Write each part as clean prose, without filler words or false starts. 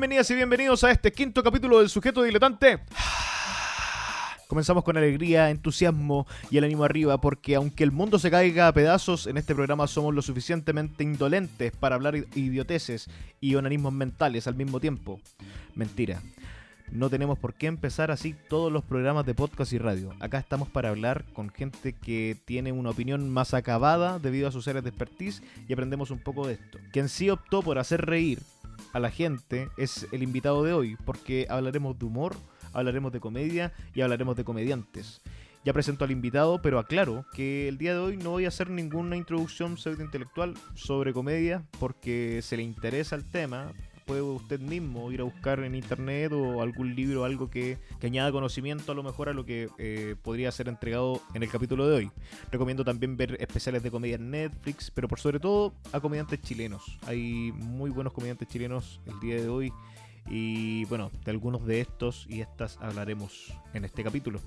Bienvenidas y bienvenidos a este quinto capítulo del Sujeto Diletante. Comenzamos con alegría, entusiasmo y el ánimo arriba porque aunque el mundo se caiga a pedazos, en este programa somos lo suficientemente indolentes para hablar idioteces y onanismos mentales al mismo tiempo. Mentira. No tenemos por qué empezar así todos los programas de podcast y radio. Acá estamos para hablar con gente que tiene una opinión más acabada debido a sus áreas de expertise y aprendemos un poco de esto. Quien sí optó por hacer reír a la gente es el invitado de hoy, porque hablaremos de humor, hablaremos de comedia y hablaremos de comediantes. Ya presento al invitado, pero aclaro que el día de hoy no voy a hacer ninguna introducción pseudointelectual sobre comedia, porque se le interesa el tema. Puede usted mismo ir a buscar en internet o algún libro, algo que añada conocimiento a lo mejor a lo que podría ser entregado en el capítulo de hoy. Recomiendo también ver especiales de comedia en Netflix, pero por sobre todo a comediantes chilenos. Hay muy buenos comediantes chilenos el día de hoy y bueno, de algunos de estos y estas hablaremos en este capítulo.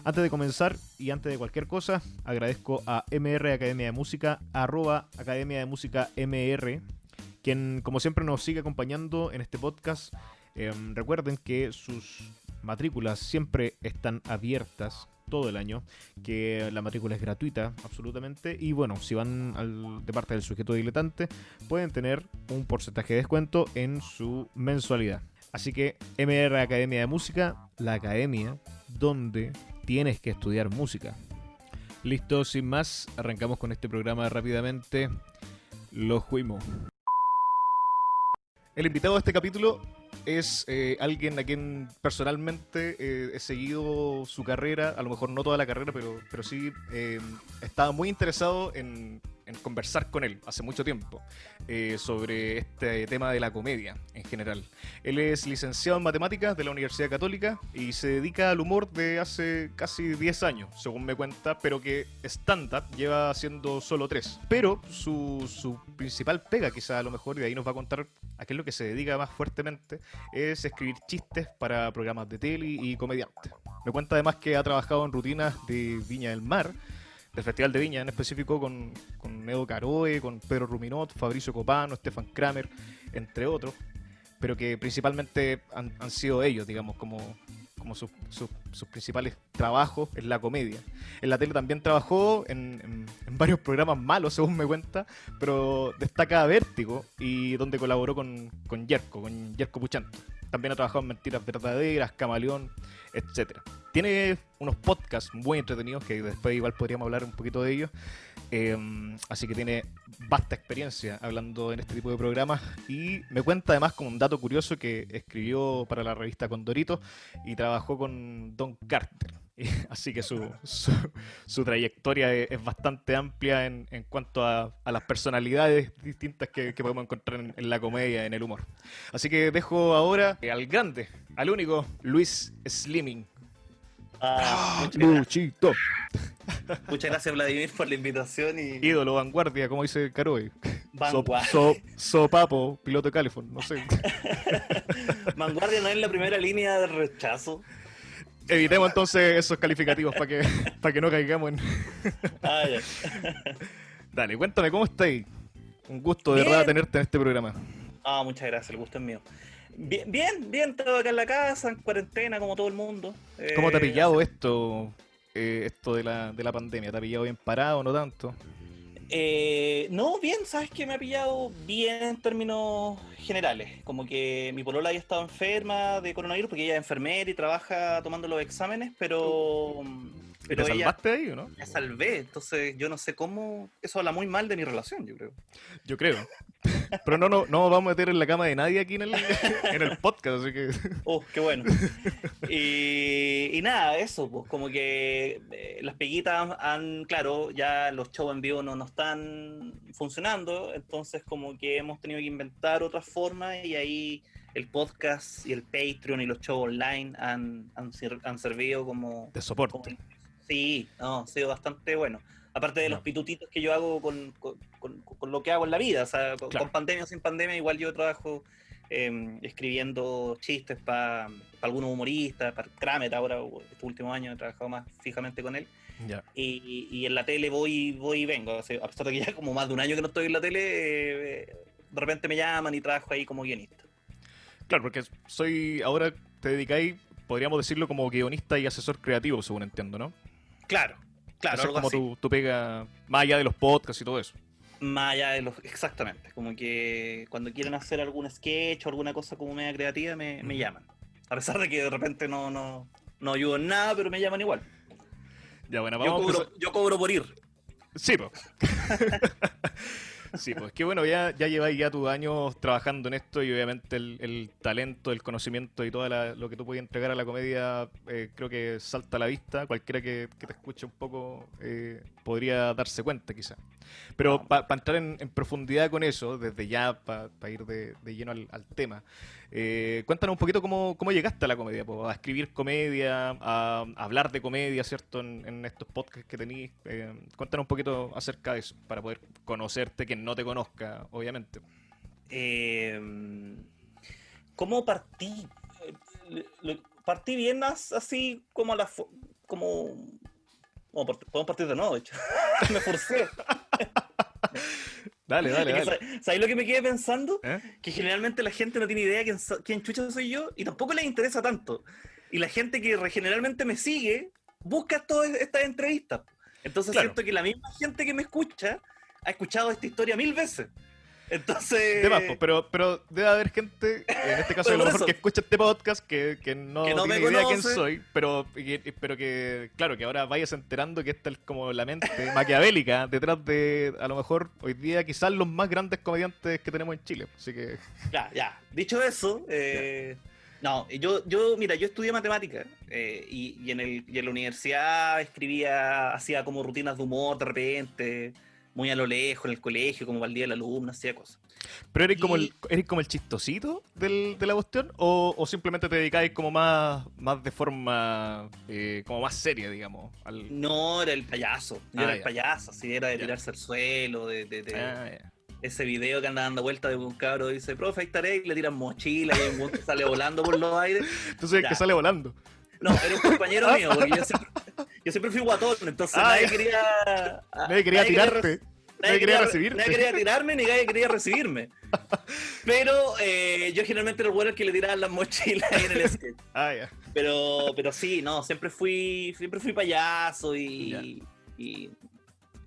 Antes de comenzar y antes de cualquier cosa, agradezco a MR Academia de Música, @Academia de Música MR, quien como siempre nos sigue acompañando en este podcast. Recuerden que sus matrículas siempre están abiertas todo el año, que la matrícula es gratuita absolutamente y bueno, si van de parte del Sujeto Diletante pueden tener un porcentaje de descuento en su mensualidad. Así que MR Academia de Música, la academia donde tienes que estudiar música. Listo, sin más, arrancamos con este programa rápidamente. Los fuimos. El invitado de este capítulo es alguien a quien personalmente he seguido su carrera, a lo mejor no toda la carrera, pero sí estaba muy interesado en conversar con él hace mucho tiempo sobre este tema de la comedia en general. Él es licenciado en matemáticas de la Universidad Católica y se dedica al humor de hace casi 10 años, según me cuenta, pero que stand-up lleva haciendo solo 3. Pero su principal pega, quizá a lo mejor, y de ahí nos va a contar a qué es lo que se dedica más fuertemente, es escribir chistes para programas de tele y comediantes. Me cuenta además que ha trabajado en rutinas de Viña del Mar, del Festival de Viña en específico, con Edo Caroe, con Pedro Ruminot, Fabricio Copano, Stefan Kramer, entre otros, pero que principalmente han sido ellos, digamos, como sus principales trabajos en la comedia. En la tele también trabajó en varios programas malos, según me cuenta, pero destaca Vértigo, y donde colaboró con Yerko Puchanto. También ha trabajado en Mentiras Verdaderas, Camaleón, etc. Tiene unos podcasts muy entretenidos que después igual podríamos hablar un poquito de ellos. Así que tiene vasta experiencia hablando en este tipo de programas y me cuenta además como un dato curioso que escribió para la revista Condorito y trabajó con Don Carter. Así que su trayectoria es bastante amplia en cuanto a las personalidades distintas que podemos encontrar en la comedia, en el humor. Así que dejo ahora al grande, al único, Luis Slimming. Luchito. Muchas gracias, Vladimir, por la invitación. Ídolo, vanguardia, como dice Caroe. Sopapo, piloto de California, no sé. Vanguardia no es la primera línea de rechazo. Evitemos entonces esos calificativos para que no caigamos en... Ya. Dale, cuéntame, ¿cómo estáis? Un gusto de verdad tenerte en este programa. Muchas gracias, el gusto es mío. Bien, todo acá en la casa, en cuarentena, como todo el mundo. ¿Cómo te ha pillado esto de la pandemia? ¿Te ha pillado bien parado o no tanto? No, bien, sabes que me ha pillado bien en términos generales. Como que mi polola había estado enferma de coronavirus porque ella es enfermera y trabaja tomando los exámenes, pero ¿Te salvaste ahí o no? Me salvé, entonces yo no sé cómo. Eso habla muy mal de mi relación, yo creo. Yo creo. Pero no vamos a meter en la cama de nadie aquí en el podcast, así que... Qué bueno. Y nada, eso, pues como que las peguitas claro, ya los shows en vivo no están funcionando, entonces como que hemos tenido que inventar otras formas y ahí el podcast y el Patreon y los shows online han servido como... de soporte. Sí, ha sido bastante bueno. Aparte de los pitutitos que yo hago con lo que hago en la vida, o sea, Claro. Con pandemia o sin pandemia, igual yo trabajo escribiendo chistes para algunos humoristas, para Kramer ahora, este último año he trabajado más fijamente con él. Ya. Y en la tele voy y vengo, o sea, a pesar de que ya como más de un año que no estoy en la tele, de repente me llaman y trabajo ahí como guionista. Claro, porque ahora te dedicáis, podríamos decirlo, como guionista y asesor creativo, según entiendo, ¿no? Claro, claro, Eso es algo como así. tu pega, más allá de los podcasts y todo eso. Más allá de los... Exactamente. Como que cuando quieren hacer algún sketch o alguna cosa como media creativa, me llaman. A pesar de que de repente no ayudo en nada, pero me llaman igual. Ya, bueno, vamos a empezar. Yo cobro por ir. Sí, pues. Sí, pues que bueno, ya lleváis ya tus años trabajando en esto y obviamente el talento, el conocimiento y todo lo que tú puedes entregar a la comedia creo que salta a la vista. Cualquiera que te escuche un poco podría darse cuenta quizá. Pero para entrar en profundidad con eso, desde ya para ir de lleno al tema, cuéntanos un poquito cómo llegaste a la comedia, po, a escribir comedia, a hablar de comedia, ¿cierto? En estos podcasts que tenéis. Cuéntanos un poquito acerca de eso, para poder conocerte, quien no te conozca, obviamente. ¿Cómo partí? Partí bien así como como... Bueno, podemos partir de nuevo, de hecho. Me forcé. Dale. ¿Sabes lo que me quedé pensando? ¿Eh? Que generalmente la gente no tiene idea quién chucha soy yo y tampoco les interesa tanto. Y la gente que generalmente me sigue busca todas estas entrevistas. Entonces Claro. siento que la misma gente que me escucha ha escuchado esta historia 1000 veces. Entonces... De más, po, pero debe haber gente, en este caso a Pero lo por mejor eso, que escucha este podcast, que no que no tiene me idea quién conoce. soy, pero que, claro, que ahora vayas enterando que esta es como la mente maquiavélica detrás de, a lo mejor, hoy día quizás los más grandes comediantes que tenemos en Chile. Así que... Ya. Dicho eso, no, mira, yo estudié matemática y en la universidad hacía como rutinas de humor de repente, muy a lo lejos, en el colegio, como para el día del alumno, hacía cosas. ¿Pero eres Y como el chistosito de la cuestión? ¿O simplemente te dedicáis como más de forma como más seria, digamos? no era el payaso, yo era el Ya. payaso, así era de Ya. tirarse al suelo, Ya. ese video que anda dando vuelta de un cabro dice, profe, ahí estaré, y le tiran mochila y hay un weón que sale volando por los aires. Entonces el Ya. que sale volando. No, era un compañero mío, porque yo siempre fui guatón, entonces nadie ya. quería... Nadie quería tirarte. Nadie quería recibirte. Nadie quería tirarme, ni nadie quería recibirme. Pero yo generalmente era el bueno el que le tiraban las mochilas ahí en el sketch. Ya. Pero sí, no, siempre fui payaso Ya. y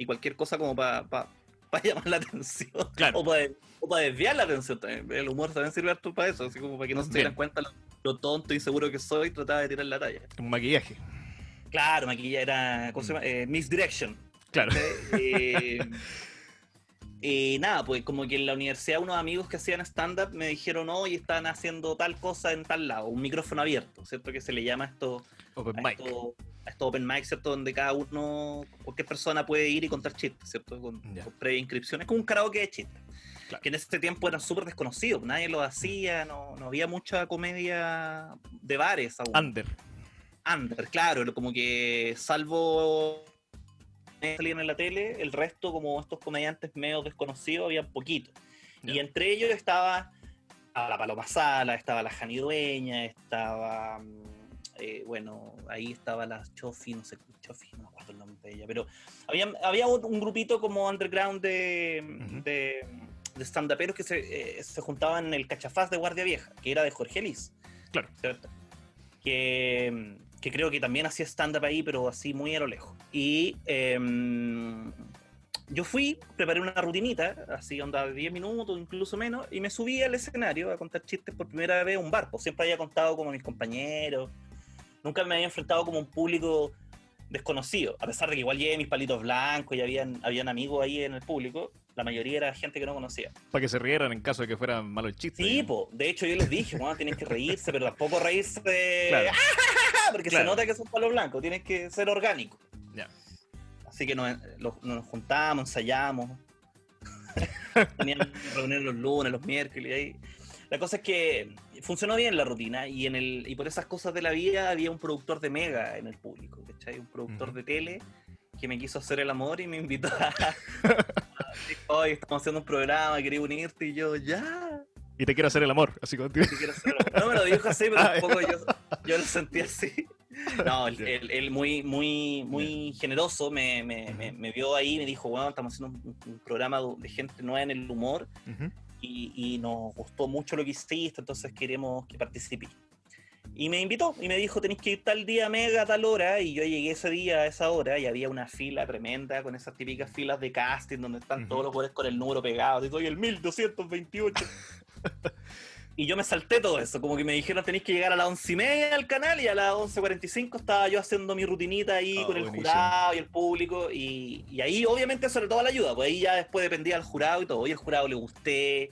cualquier cosa como para llamar la atención. Claro. O para desviar la atención también. El humor también sirve harto para eso, así como para que no se dieran cuenta lo tonto y inseguro que soy, trataba de tirar la talla. Un maquillaje. Claro, maquilla era, ¿cómo se llama? Misdirection. Claro. Nada, pues como que en la universidad unos amigos que hacían stand-up me dijeron, oye, están haciendo tal cosa en tal lado, un micrófono abierto, ¿cierto? Que se le llama Open a mic. estos open mic, ¿cierto? Donde cada uno, cualquier persona puede ir y contar chistes, ¿cierto? Con previa inscripción. Es como un karaoke de chistes. Claro. Que en ese tiempo eran súper desconocidos, nadie lo hacía, no había mucha comedia de bares aún. Under, claro, como que salvo salían en la tele, el resto, como estos comediantes medio desconocidos, había poquito. Y entre ellos estaba la Paloma Sala, estaba la Jani Dueña, estaba, bueno, ahí estaba la Chofi, no me acuerdo el nombre de ella, pero había un grupito como underground de stand-uperos que se juntaban en el Cachafaz de Guardia Vieja, que era de Jorge Liz. Claro. ¿Cierto? Que creo que también hacía stand-up ahí, pero así muy a lo lejos. Y yo preparé una rutinita, así onda de 10 minutos, incluso menos, y me subí al escenario a contar chistes por primera vez a un bar. Pues siempre había contado como a mis compañeros, nunca me había enfrentado como a un público desconocido, a pesar de que igual llevé mis palitos blancos y habían amigos ahí en el público. La mayoría era gente que no conocía. Para que se rieran en caso de que fueran malos chistes. Sí, po. De hecho yo les dije, bueno, tienen que reírse, pero tampoco reírse de... Claro. Porque se nota que son palos blancos, tienen que ser orgánicos. Ya. Así que nos juntamos, ensayamos. Teníamos reuniones los lunes, los miércoles. Y ahí. La cosa es que funcionó bien la rutina y por esas cosas de la vida había un productor de Mega en el público, ¿cachai? Un productor de tele que me quiso hacer el amor y me invitó dijo, hoy estamos haciendo un programa, quería unirte, y yo, ya. Y te quiero hacer el amor, así como... Te quiero hacer el amor. No me lo dijo así, pero tampoco yo lo sentí así. No, él muy generoso me vio ahí y me dijo, bueno, estamos haciendo un programa de gente nueva en el humor y nos gustó mucho lo que hiciste, entonces queremos que participes. Y me invitó y me dijo, tenés que ir tal día Mega a tal hora, y yo llegué ese día a esa hora y había una fila tremenda con esas típicas filas de casting donde están todos los jugadores con el número pegado, y soy el 1228. Y yo me salté todo eso, como que me dijeron tenéis que llegar a las 11:30 al canal, y a las 11:45 estaba yo haciendo mi rutinita ahí con el jurado y el público, y ahí obviamente sobre todo la ayuda, pues ahí ya después dependía del jurado y todo, y el jurado le gusté,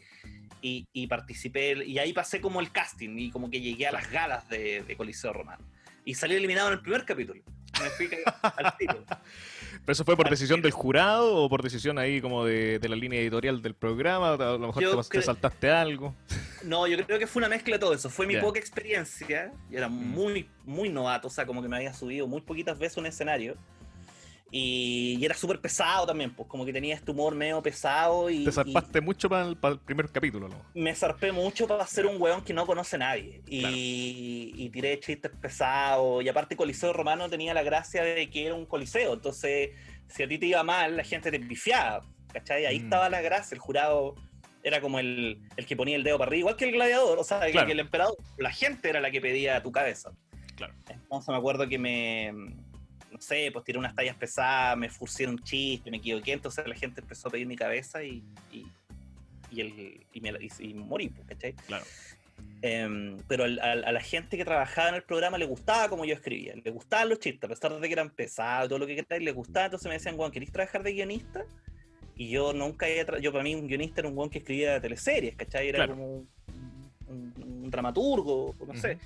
y participé, y ahí pasé como el casting, y como que llegué a las galas de Coliseo Romano, y salí eliminado en el primer capítulo. Me fui al tiro. ¿Pero eso fue por decisión del jurado o por decisión ahí como de la línea editorial del programa? A lo mejor te saltaste algo. No, yo creo que fue una mezcla de todo eso. Fue mi poca experiencia. Yo era muy, muy novato, o sea, como que me había subido muy poquitas veces a un escenario. Y era súper pesado también, pues como que tenía este humor medio pesado. Te zarpaste mucho para el primer capítulo, ¿no? Me zarpé mucho para ser un weón que no conoce a nadie. Y tiré chistes pesados. Y aparte Coliseo Romano tenía la gracia de que era un coliseo. Entonces, si a ti te iba mal, la gente te pifiaba, ¿cachai? Ahí estaba la gracia. El jurado era como el que ponía el dedo para arriba, igual que el gladiador, o sea, que el emperador. La gente era la que pedía tu cabeza. Claro. Entonces me acuerdo que no sé, pues tiré unas tallas pesadas, me furcieron un chiste, me equivoqué, entonces la gente empezó a pedir mi cabeza y morí, ¿cachai? Claro. Pero a la gente que trabajaba en el programa le gustaba como yo escribía, le gustaban los chistes, a pesar de que eran pesados y todo lo que queráis, les gustaba, entonces me decían, Juan, ¿querés trabajar de guionista? Y yo nunca yo para mí un guionista era un Juan que escribía teleseries, ¿cachai? Era como un dramaturgo, no sé.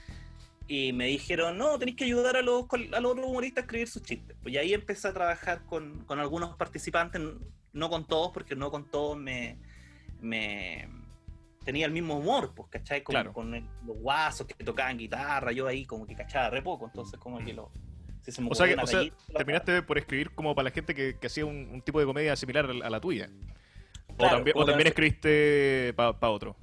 Y me dijeron, no, tenéis que ayudar a los otros humoristas a escribir sus chistes. Pues y ahí empecé a trabajar con algunos participantes, no con todos, porque no con todos me tenía el mismo humor, pues, ¿cachai? Con los guasos que tocaban guitarra, yo ahí como que cachaba re poco, entonces como que si se me o sea, terminaste por escribir como para la gente que hacía un tipo de comedia similar a la tuya. Claro, o también escribiste para otro.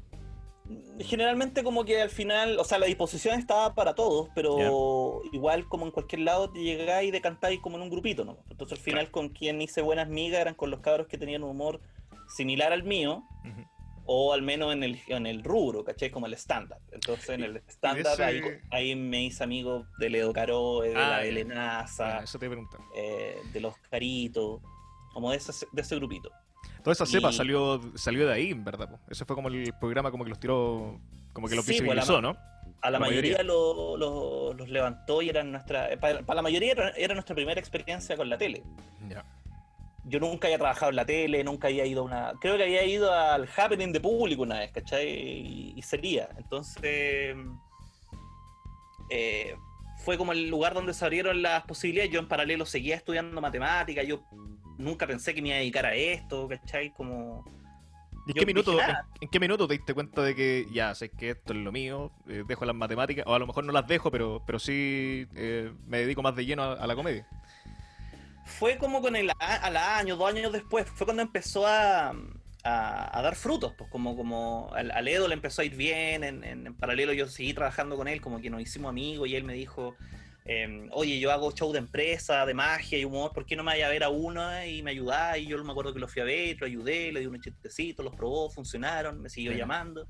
Generalmente como que al final, o sea, la disposición estaba para todos, pero igual como en cualquier lado te llegáis y decantáis como en un grupito, ¿no? Entonces al final con quien hice buenas migas eran con los cabros que tenían un humor similar al mío, o al menos en el rubro, ¿cachai? Como el stand-up. Entonces en el stand-up ahí me hice amigo de Ledo Caro, de la Elenaza, eso te iba a preguntar. De los Caritos, como de ese grupito. Toda esa cepa salió de ahí, en verdad. Ese fue como el programa como que los tiró, como que los visibilizó, ¿no? A la mayoría los levantó y eran para la mayoría era nuestra primera experiencia con la tele. Ya. Yo nunca había trabajado en la tele, nunca había ido creo que había ido al Happening de público una vez, ¿cachai? Y sería. Entonces fue como el lugar donde se abrieron las posibilidades. Yo en paralelo seguía estudiando matemáticas, yo nunca pensé que me iba a dedicar a esto, ¿cachai? Como... ¿Y en qué minuto te diste cuenta de que ya sé que esto es lo mío, dejo las matemáticas, o a lo mejor no las dejo, pero sí me dedico más de lleno a la comedia? Fue como con al año, 2 años después, fue cuando empezó a dar frutos, pues como al Edo le empezó a ir bien, en paralelo yo seguí trabajando con él, como que nos hicimos amigos, y él me dijo... oye, yo hago show de empresa, de magia y humor, ¿por qué no me vaya a ver a uno y me ayudás? Y yo me acuerdo que lo fui a ver, lo ayudé, le di unos chistecitos, los probó, funcionaron, me siguió llamando.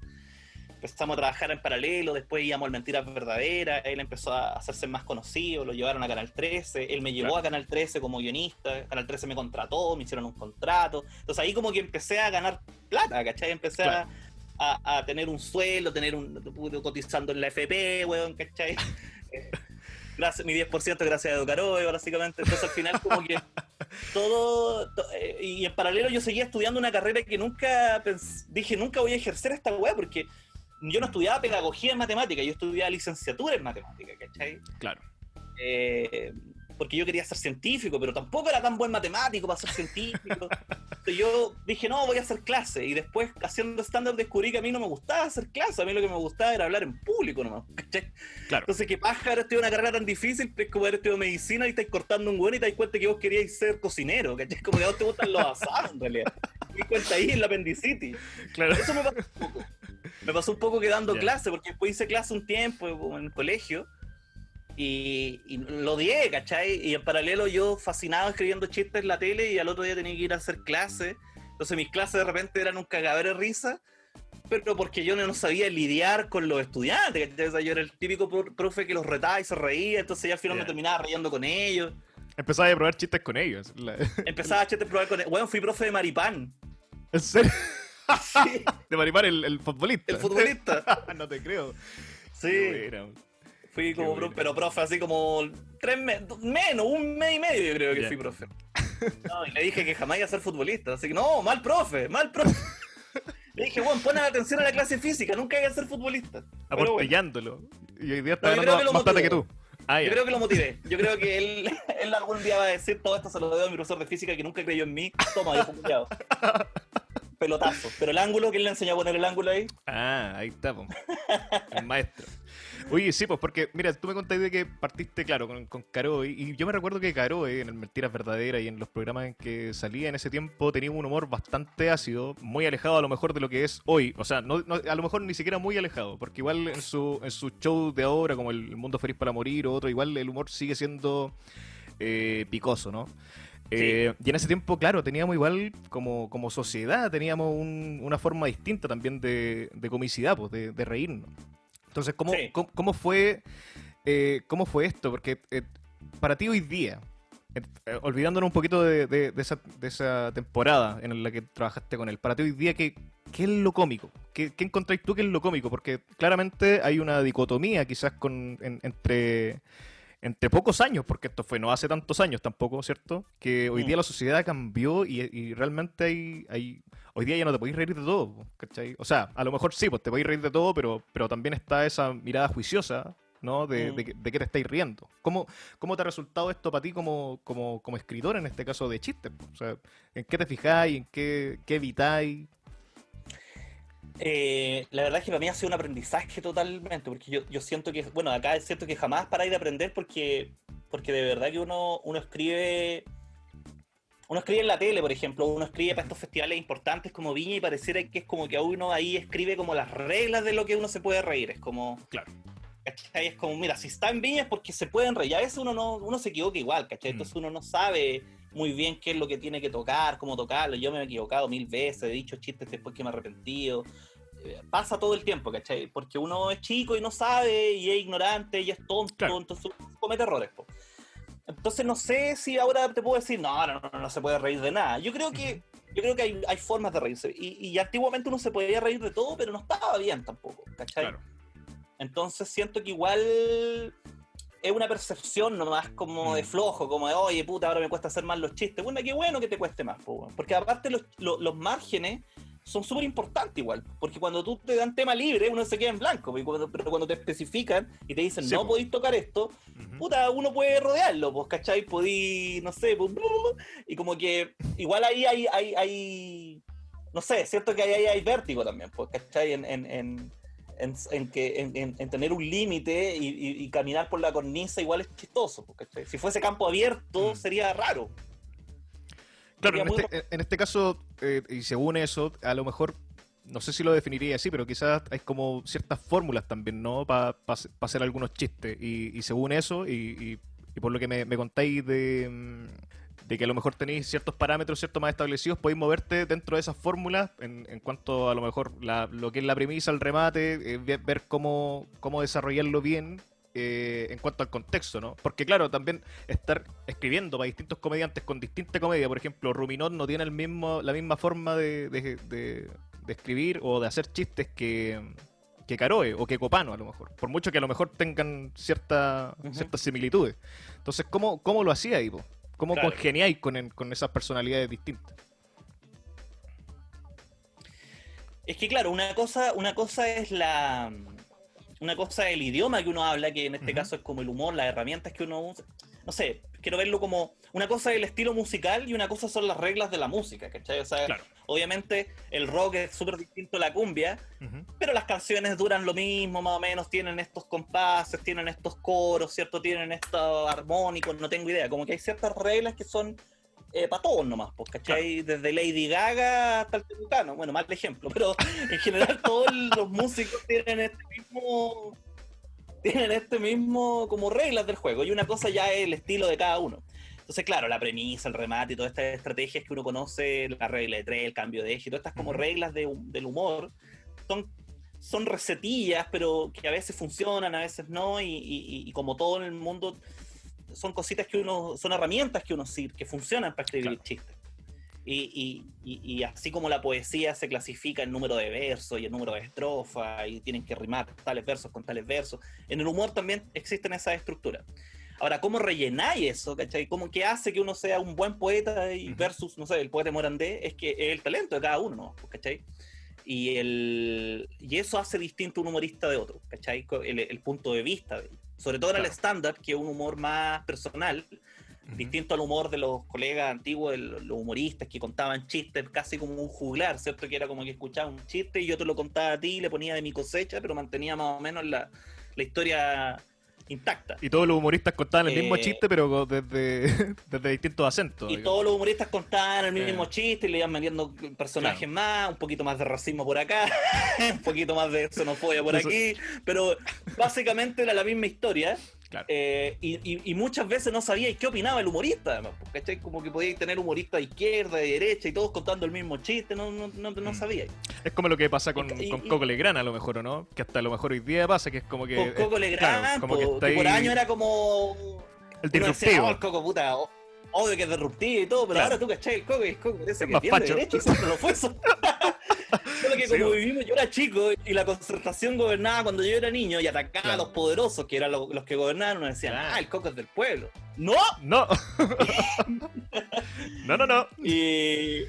Empezamos a trabajar en paralelo, después íbamos al Mentiras Verdaderas, él empezó a hacerse más conocido, lo llevaron a Canal 13, él me llevó a Canal 13 como guionista, Canal 13 me contrató, me hicieron un contrato, entonces ahí como que empecé a ganar plata, ¿cachai? Empecé a tener un sueldo, cotizando en la FP, weón, ¿cachai? Gracias, mi 10% gracias a Educaroe, básicamente. Entonces al final como que y en paralelo yo seguía estudiando una carrera que nunca dije, nunca voy a ejercer esta weá, porque yo no estudiaba pedagogía en matemática, yo estudiaba licenciatura en matemática, ¿cachai? Claro. Porque yo quería ser científico, pero tampoco era tan buen matemático para ser científico. Entonces yo dije, no, voy a hacer clase. Y después, haciendo stand-up, descubrí que a mí no me gustaba hacer clase. A mí lo que me gustaba era hablar en público nomás, ¿cachai? Claro. Entonces, ¿qué paja haber estudiado una carrera tan difícil? Es como haber estudiado medicina y estáis cortando un hueón y te das cuenta que vos queríais ser cocinero, ¿cachai? Como que a vos te gustan los asados, en realidad. Me di cuenta ahí en la apendicitis. Claro. Eso me pasó un poco. Me pasó un poco quedando clase, porque después hice clase un tiempo en el colegio. Y lo odié, ¿cachai? Y en paralelo yo fascinado escribiendo chistes en la tele, y al otro día tenía que ir a hacer clases. Entonces mis clases de repente eran un cagadero de risa, pero porque yo no sabía lidiar con los estudiantes, ¿cachai? O sea, yo era el típico profe que los retaba y se reía, entonces ya al final me terminaba riendo con ellos. Empezaba a probar chistes con ellos. Empezaba a probar con ellos. Bueno, fui profe de Maripán. ¿En serio? Sí. De Maripán, el futbolista. El futbolista. No te creo. Sí. Fui como profe, pero profe así como 3 meses, menos, 1 mes y medio yo creo que fui profe. No, y le dije que jamás iba a ser futbolista, así que no, mal profe. Le dije, bueno, pon atención a la clase física, nunca iba a ser futbolista. Aportellándolo. Bueno. Y hoy día está ganando más plata que tú. Yo creo que lo motivé. Yo creo que él algún día va a decir todo esto, se lo debo a mi profesor de física que nunca creyó en mí. Toma, viejo culiao. Pelotazo. Pero el ángulo, ¿quién le enseñó a poner el ángulo ahí? Ahí está, po. El maestro. Oye, sí, pues porque, mira, tú me contaste de que partiste, claro, con Caroe, y yo me recuerdo que Caroe, en el Mentiras Verdaderas y en los programas en que salía en ese tiempo, tenía un humor bastante ácido, muy alejado a lo mejor de lo que es hoy. O sea, a lo mejor ni siquiera muy alejado, porque igual en su show de ahora, como El Mundo Feliz para Morir o otro, igual el humor sigue siendo picoso, ¿no? Sí. Y en ese tiempo, claro, teníamos igual como sociedad, teníamos una forma distinta también de comicidad, pues, de reírnos. Entonces, ¿cómo fue esto? Porque para ti hoy día, olvidándonos un poquito de esa temporada en la que trabajaste con él, para ti hoy día, ¿qué es lo cómico? ¿Qué encontráis tú que es lo cómico? Porque claramente hay una dicotomía quizás entre pocos años, porque esto fue no hace tantos años tampoco, ¿cierto? Que hoy día la sociedad cambió y realmente hoy día ya no te podéis reír de todo, ¿cachai? O sea, a lo mejor sí, pues te podéis reír de todo, pero también está esa mirada juiciosa, ¿no? De qué te estáis riendo. ¿Cómo te ha resultado esto para ti como escritor, en este caso de chistes? O sea, ¿en qué te fijáis? ¿En qué evitáis? La verdad es que para mí ha sido un aprendizaje totalmente, porque yo siento que, bueno, acá es cierto que jamás paráis de aprender porque de verdad que uno escribe en la tele, por ejemplo, uno escribe para estos festivales importantes como Viña y pareciera que es como que uno ahí escribe como las reglas de lo que uno se puede reír, es como... Claro. ¿Cachai? Es como, mira, si está en Viña es porque se pueden reír, y a veces uno se equivoca igual, ¿cachai? Entonces uno no sabe muy bien qué es lo que tiene que tocar, cómo tocarlo. Yo me he equivocado 1000 veces, he dicho chistes después que me he arrepentido. Pasa todo el tiempo, ¿cachai? Porque uno es chico y no sabe, y es ignorante, y es tonto, claro. Entonces uno comete errores, po. Entonces no sé si ahora te puedo decir, no se puede reír de nada. Yo creo que hay formas de reírse, y antiguamente uno se podía reír de todo, pero no estaba bien tampoco, ¿cachai? Claro. Entonces siento que igual es una percepción nomás como de flojo, como de, oye, puta, ahora me cuesta hacer más los chistes. Bueno, qué bueno que te cueste más, porque aparte los márgenes son súper importantes igual, porque cuando tú te dan tema libre, uno se queda en blanco, pero cuando te especifican y te dicen, sí, no podéis tocar esto, puta, uno puede rodearlo, pues, ¿cachai? Podí, no sé, y como que igual ahí hay no sé, es cierto que ahí hay vértigo también, pues, ¿cachai? En tener un límite y caminar por la cornisa igual es chistoso, ¿cachai? Si fuese campo abierto sería raro. Claro, en este caso, y según eso, a lo mejor, no sé si lo definiría así, pero quizás hay como ciertas fórmulas también, ¿no? Para hacer algunos chistes. Y según eso, y por lo que me contáis de que a lo mejor tenéis ciertos parámetros, ciertos más establecidos, podéis moverte dentro de esas fórmulas en cuanto a lo mejor lo que es la premisa, el remate, ver cómo desarrollarlo bien. En cuanto al contexto, ¿no? Porque claro, también estar escribiendo para distintos comediantes con distinta comedia, por ejemplo, Ruminot no tiene la misma forma de escribir o de hacer chistes que Caroe o que Copano, a lo mejor, por mucho que a lo mejor tengan ciertas similitudes. Entonces, ¿cómo lo hacía ahí, po? ¿Cómo congeniáis con esas personalidades distintas? Es que claro, una cosa es una cosa es el idioma que uno habla, que en este caso es como el humor, las herramientas que uno usa. No sé, quiero verlo como... Una cosa es el estilo musical y una cosa son las reglas de la música, ¿cachai? O sea, obviamente el rock es súper distinto a la cumbia, pero las canciones duran lo mismo, más o menos, tienen estos compases, tienen estos coros, ¿cierto? Tienen estos armónicos, no tengo idea. Como que hay ciertas reglas que son... para todos nomás, pues, ¿cachai? Claro. Desde Lady Gaga hasta el Temucano, bueno, mal ejemplo, pero en general todos los músicos tienen este mismo como reglas del juego, y una cosa ya es el estilo de cada uno. Entonces, claro, la premisa, el remate y todas estas estrategias que uno conoce, la regla de tres, el cambio de eje, todas estas como reglas del humor, son, son recetillas, pero que a veces funcionan, a veces no, y como todo en el mundo, son cositas son herramientas que uno sí, que funcionan para escribir chistes. Y así como la poesía se clasifica en número de versos y en número de estrofas, y tienen que rimar tales versos con tales versos, en el humor también existen esas estructuras. Ahora, ¿cómo rellenáis eso? ¿Cachai? ¿Qué hace que uno sea un buen poeta y versus, no sé, el poeta Morandé? Es que es el talento de cada uno, ¿no? ¿Cachai? Y eso hace distinto un humorista de otro, ¿cachai? El punto de vista, sobre todo en el stand-up, que es un humor más personal, distinto al humor de los colegas antiguos, los humoristas que contaban chistes casi como un juglar, ¿cierto? Que era como que escuchaba un chiste y yo te lo contaba a ti, le ponía de mi cosecha, pero mantenía más o menos la historia intacta. Y todos los humoristas contaban el mismo chiste, pero desde distintos acentos. Y digamos, todos los humoristas contaban el mismo chiste y le iban metiendo personajes más, un poquito más de racismo por acá, un poquito más de xenofobia por aquí, pero básicamente era la misma historia. Claro. Y muchas veces no sabíais qué opinaba el humorista, además, ¿cachai? Como que podíais tener humoristas de izquierda, de derecha y todos contando el mismo chiste, no sabíais. Es como lo que pasa con Coco Legrand, a lo mejor, ¿o no? Que hasta a lo mejor hoy día pasa, que es como que... Con Coco Legrand, claro, como que por año era como... el disruptivo. El Coco, puta, obvio que es disruptivo y todo, pero ahora tú, ¿cachai? El Coco parece que tiene derecho y siempre lo fue eso. Solo que como vivimos, yo era chico y la concertación gobernaba cuando yo era niño y atacaba a los poderosos, que eran los que gobernaban, nos decían, el Coco es del pueblo. ¡No! ¡No! No. No. Y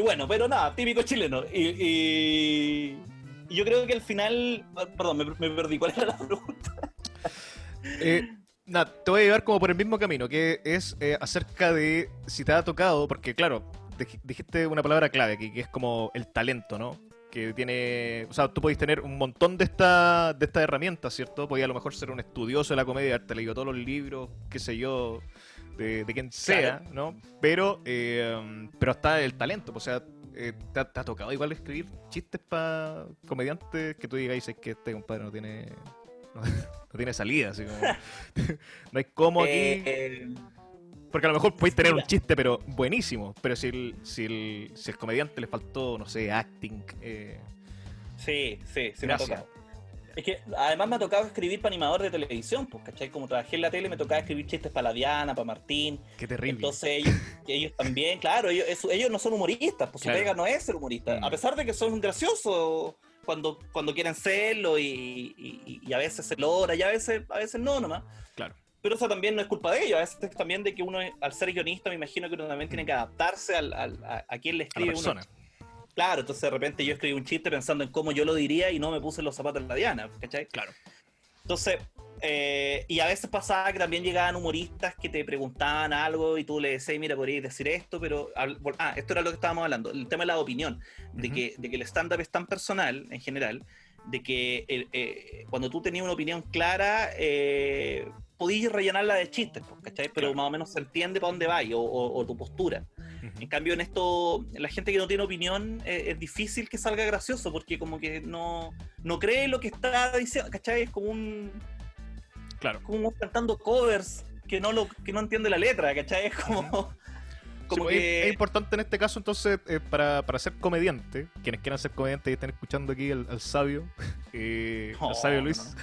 bueno, pero nada, típico chileno. Y yo creo que al final... Perdón, me perdí. ¿Cuál era la pregunta? Nada, te voy a llevar como por el mismo camino, que es acerca de si te ha tocado, porque claro, dijiste una palabra clave aquí, que es como el talento, ¿no? Que tiene, o sea, tú podés tener un montón de estas herramientas, ¿cierto? Podías a lo mejor ser un estudioso de la comedia, haberte leído todos los libros, qué sé yo, de quien sea, claro, ¿no? Pero está el talento, o sea, ¿te ha tocado igual escribir chistes para comediantes que tú digáis que este compadre no tiene salida, así como no hay cómo aquí, porque a lo mejor podéis tener un chiste pero buenísimo, pero si el comediante le faltó, no sé, acting, sí me ha tocado. Es que además me ha tocado escribir para animador de televisión, pues, ¿cachai? Como trabajé en la tele, me tocaba escribir chistes para la Diana, para Martín. Qué terrible. Entonces ellos también, claro, ellos no son humoristas, pues claro, su pega no es ser humorista, a pesar de que son graciosos cuando quieren serlo y a veces se logra y a veces no nomás. Claro. Pero eso también no es culpa de ellos, a veces también de que uno, al ser guionista, me imagino que uno también tiene que adaptarse a quien le escribe a la persona. Claro, entonces de repente yo escribí un chiste pensando en cómo yo lo diría y no me puse los zapatos en la Diana, ¿cachai? Claro. Entonces, y a veces pasaba que también llegaban humoristas que te preguntaban algo y tú le decías, mira, podrías decir esto, pero... esto era lo que estábamos hablando, el tema de la opinión, de que el stand-up es tan personal, en general, de que cuando tú tenías una opinión clara, podías rellenarla de chistes, ¿cachai? Pero claro, más o menos se entiende para dónde vas o tu postura. En cambio, en esto, la gente que no tiene opinión, es difícil que salga gracioso, porque como que no cree lo que está diciendo, ¿cachai? Es como como cantando covers que no entiende la letra, ¿cachai? Es como... Es importante en este caso, entonces, para ser comediante, quienes quieran ser comediantes y estén escuchando aquí al sabio, al sabio Luis,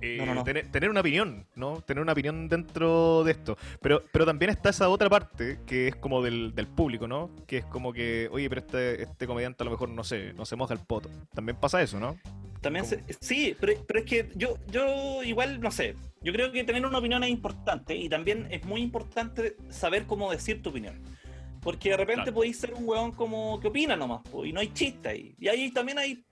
tener una opinión, ¿no? Tener una opinión dentro de esto. Pero también está esa otra parte que es como del público, ¿no? Que es como que, oye, pero este comediante a lo mejor no se moja el poto. También pasa eso, ¿no? También sí, pero es que yo igual, no sé, yo creo que tener una opinión es importante y también es muy importante saber cómo decir tu opinión. Porque de repente podéis ser un weón como que opina nomás, y no hay chiste ahí. Y ahí también ahí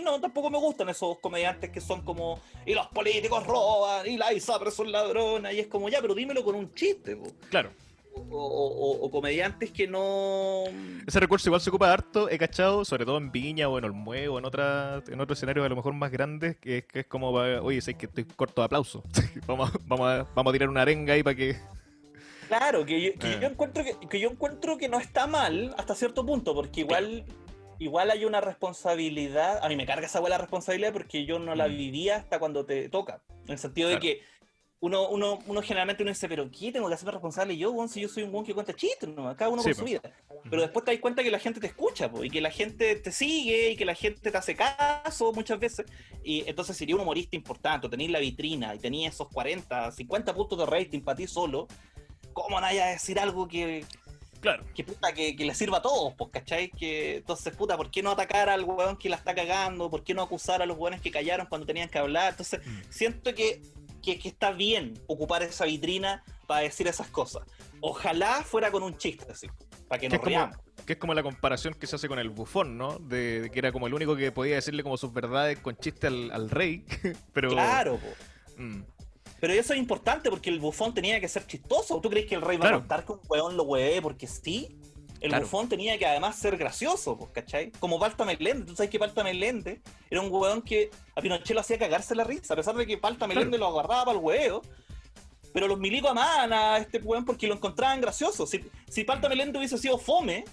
no, tampoco me gustan esos comediantes que son como, y los políticos roban, y la ISAPRE son ladronas, y es como, ya, pero dímelo con un chiste, po. Claro. O comediantes que no... Ese recurso igual se ocupa harto, he cachado, sobre todo en Viña o en Olmué o en otros escenarios a lo mejor más grandes, que es como, oye, sé que estoy corto de aplauso. vamos a tirar una arenga ahí para que... Claro, que yo encuentro que no está mal hasta cierto punto, porque igual hay una responsabilidad. A mí me carga esa buena responsabilidad porque yo no la vivía hasta cuando te toca. En el sentido de que uno generalmente uno dice, pero ¿qué tengo que hacerme responsable yo, weón? Si yo soy un weón que cuenta chistes, ¿no? Cada uno Sí, con su po. vida. Pero después te das cuenta que la gente te escucha, po, y que la gente te sigue, y que la gente te hace caso muchas veces. Y entonces, si eres un humorista importante, o tenés la vitrina, y tenés esos 40, 50 puntos de rating para ti solo, ¿cómo no vayas a decir algo Claro. que le sirva a todos, pues, ¿cachai? Entonces, puta, ¿por qué no atacar al weón que la está cagando? ¿Por qué no acusar a los weones que callaron cuando tenían que hablar? Entonces, siento que está bien ocupar esa vitrina para decir esas cosas. Ojalá fuera con un chiste así, para que nos riamos. Que es como la comparación que se hace con el Bufón, ¿no? De que era como el único que podía decirle como sus verdades con chiste al rey. Pero... Claro, po. Pero eso es importante porque el Bufón tenía que ser chistoso. ¿Tú crees que el rey va a contar que un weón lo hueve porque sí? El Bufón tenía que además ser gracioso, pues, ¿cachai? Como Palta Melende. Tú sabes que Palta Melende era un weón que a Pinochet lo hacía cagarse la risa, a pesar de que Palta Melende lo agarraba para el hueveo. Pero los milicos amaban a este weón porque lo encontraban gracioso. Si Palta Melende hubiese sido fome,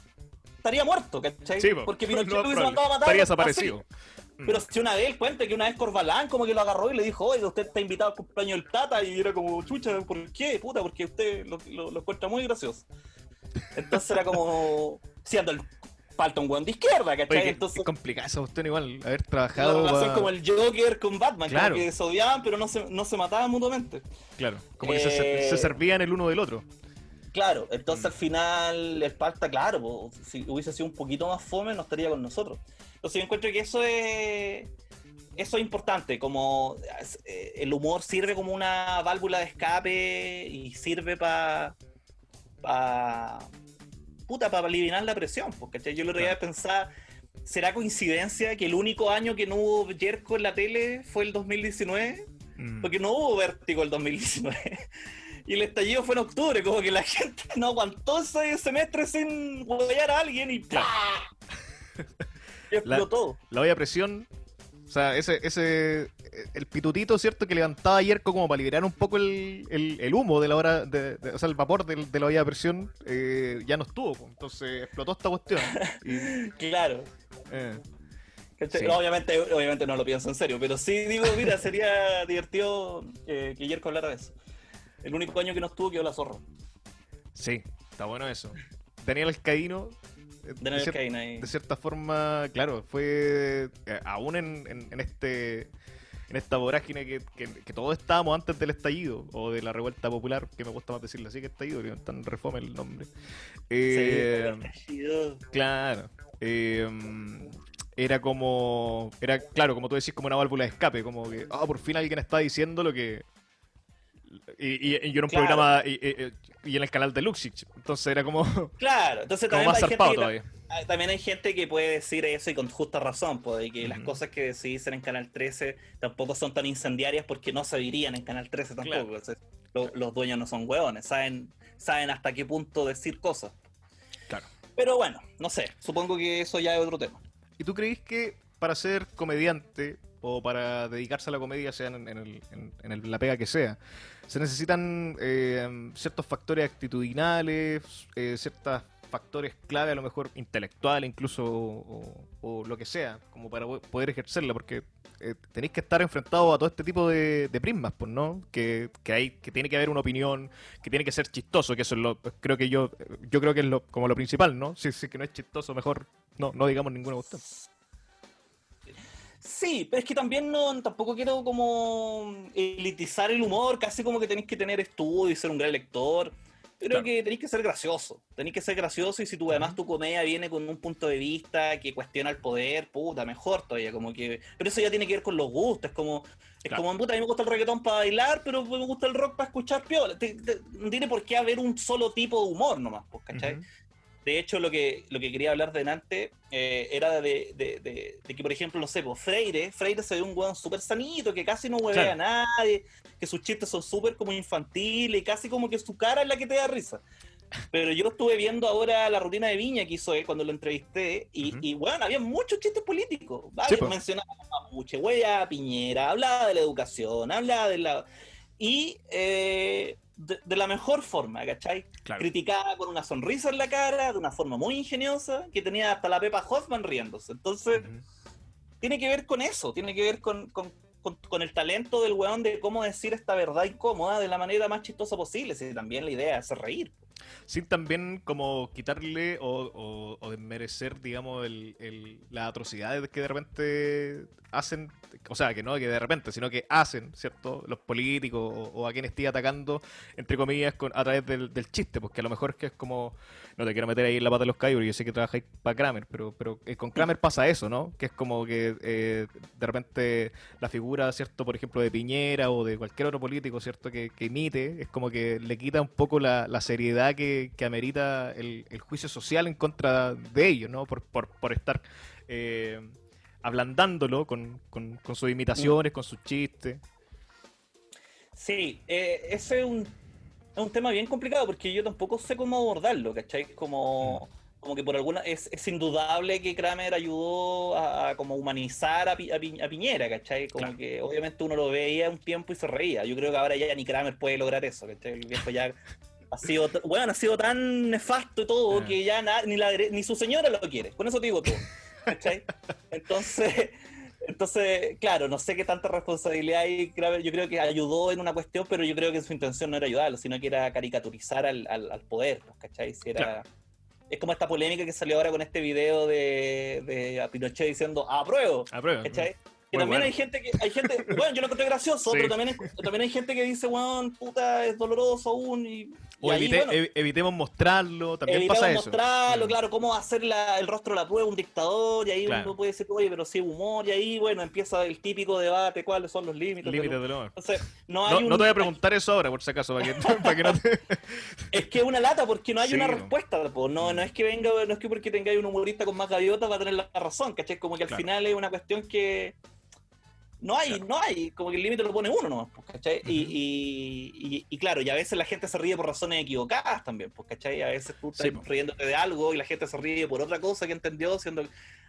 estaría muerto, ¿cachai? Sí, porque Pinochet lo hubiese mandado a matar. Estaría desaparecido. Pero si una vez cuenta que una vez Corbalán como que lo agarró y le dijo, oye, usted está invitado al cumpleaños del Tata, y era como, chucha, ¿por qué? Puta, porque usted lo encuentra muy gracioso. Entonces era como, siendo el falta un weón de izquierda, ¿cachai? Oye, entonces es complicada esa cuestión igual, haber trabajado... la relación como el Joker con Batman, claro, como que se odiaban pero no se mataban mutuamente. Claro, como que se servían el uno del otro. Claro, entonces al final el Palta, claro, pues, si hubiese sido un poquito más fome no estaría con nosotros. Entonces yo encuentro que eso es importante, como el humor sirve como una válvula de escape y sirve para aliviar la presión, porque yo lo otro día pensaba, ¿será coincidencia que el único año que no hubo Yerko en la tele fue el 2019? Porque no hubo Vértigo el 2019. Y el estallido fue en octubre, como que la gente no aguantó ese semestre sin huellar a alguien y ¡plá! Y explotó. La olla a presión, o sea, el pitutito, ¿cierto? Que levantaba ayer como para liberar un poco el humo de la hora, o sea, el vapor de la olla a presión, ya no estuvo, pues. Entonces explotó esta cuestión. Claro. Sí. Obviamente no lo pienso en serio, pero sí digo, mira, sería divertido que Yerko hablara de eso. El único año que no estuvo quedó la zorra. Sí, está bueno eso. Daniel Alcaíno, de cierta forma, claro, fue aún en esta vorágine que todos estábamos antes del estallido o de la revuelta popular, que me gusta más decirle así que estallido, que tan refome el nombre. Claro. Era claro, como tú decís, como una válvula de escape, como que por fin alguien está diciendo lo que... Y en un programa y en el canal de Luxich, entonces era como... Claro, entonces como también más zarpado todavía. También hay gente que puede decir eso y con justa razón, pues, y que las cosas que se dicen en Canal 13 tampoco son tan incendiarias porque no se dirían en Canal 13 tampoco. Claro. Entonces, los dueños no son hueones, saben hasta qué punto decir cosas. Claro. Pero bueno, no sé, supongo que eso ya es otro tema. ¿Y tú crees que para ser comediante o para dedicarse a la comedia, sea en la pega que sea, se necesitan ciertos factores actitudinales, ciertos factores clave, a lo mejor intelectuales incluso, o lo que sea, como para poder ejercerla? Porque tenéis que estar enfrentados a todo este tipo de prismas, pues, ¿no? Que tiene que haber una opinión, que tiene que ser chistoso, que eso es creo que yo creo que es como lo principal, ¿no? Si que no es chistoso, mejor no digamos ninguna cuestión. Sí, pero es que también tampoco quiero como elitizar el humor, casi como que tenéis que tener estudio y ser un gran lector. Creo Claro. que tenéis que ser gracioso. Tenéis que ser gracioso, y si además tu comedia viene con un punto de vista que cuestiona el poder, puta, mejor todavía. Como que... Pero eso ya tiene que ver con los gustos. Como, puta, a mí me gusta el reggaetón para bailar, pero me gusta el rock para escuchar piola. No tiene por qué haber un solo tipo de humor nomás, pues, ¿cachai? De hecho, lo que quería hablar delante era de que, por ejemplo, no sé, pues Freire se ve un weón súper sanito, que casi no huevea a nadie, que sus chistes son súper como infantiles, y casi como que su cara es la que te da risa. Pero yo estuve viendo ahora la rutina de Viña que hizo él cuando lo entrevisté, y bueno, había muchos chistes políticos. ¿Vale? Sí, mencionaba a Mapuche, huella a Piñera, hablaba de la educación, hablaba de la... Y... de la mejor forma, ¿cachai? Claro. Criticada con una sonrisa en la cara, de una forma muy ingeniosa, que tenía hasta la Pepa Hoffman riéndose. Entonces, tiene que ver con eso, tiene que ver con con el talento del weón de cómo decir esta verdad incómoda de la manera más chistosa posible. Si también la idea es hacer reír. Sin también como quitarle o desmerecer, digamos, las atrocidades que de repente hacen, o sea, que no que de repente, sino que hacen, ¿cierto? Los políticos o a quien esté atacando, entre comillas, a través del chiste, porque a lo mejor es que es como, no te quiero meter ahí en la pata de los callos, porque yo sé que trabajáis para Kramer, pero con Kramer pasa eso, ¿no? Que es como que de repente la figura, ¿cierto? Por ejemplo, de Piñera o de cualquier otro político, ¿cierto? Que imite, es como que le quita un poco la seriedad que amerita el juicio social en contra de ellos, ¿no? Por estar ablandándolo con sus imitaciones, con sus chistes. Sí, ese es un tema bien complicado porque yo tampoco sé cómo abordarlo, ¿cachai? Como que por alguna... Es indudable que Kramer ayudó a como humanizar a Piñera, ¿cachai? Como Claro. que obviamente uno lo veía un tiempo y se reía. Yo creo que ahora ya ni Kramer puede lograr eso, ¿cachai? El viejo ya ha sido tan nefasto y todo que ya ni su señora lo quiere. Con eso te digo todo, ¿cachai? Entonces, claro, no sé qué tanta responsabilidad hay. Yo creo que ayudó en una cuestión, pero yo creo que su intención no era ayudarlo, sino que era caricaturizar al poder, pues, ¿cachai? Si era... Claro. Es como esta polémica que salió ahora con este video de a Pinochet diciendo ¡apruebo! Apruebo. ¿Cachai? Que Muy también bueno. hay gente, bueno, yo lo encontré gracioso, Sí. pero también hay gente que dice, weón, puta, es doloroso aún, y O ahí, bueno, evitemos mostrarlo, también evitemos pasa eso. mostrarlo, claro, cómo hacer el rostro de la prueba un dictador, y ahí Claro. uno puede decir, oye, pero sí humor, y ahí, bueno, empieza el típico debate, cuáles son los límites. Límites del humor. Entonces, no No, hay no te voy a preguntar eso ahora, por si acaso, para que no te... Es que es una lata porque no hay Sí, una po. respuesta, po. No es que venga, no es que porque tengáis un humorista con más gaviotas va a tener la razón, ¿cachai? Como que al Claro. final es una cuestión que no hay, como que el límite lo pone uno nomás, pues, ¿cachai? Y claro, y a veces la gente se ríe por razones equivocadas también, pues, ¿cachai? A veces tú estás Sí, po. riéndote de algo y la gente se ríe por otra cosa que entendió, siendo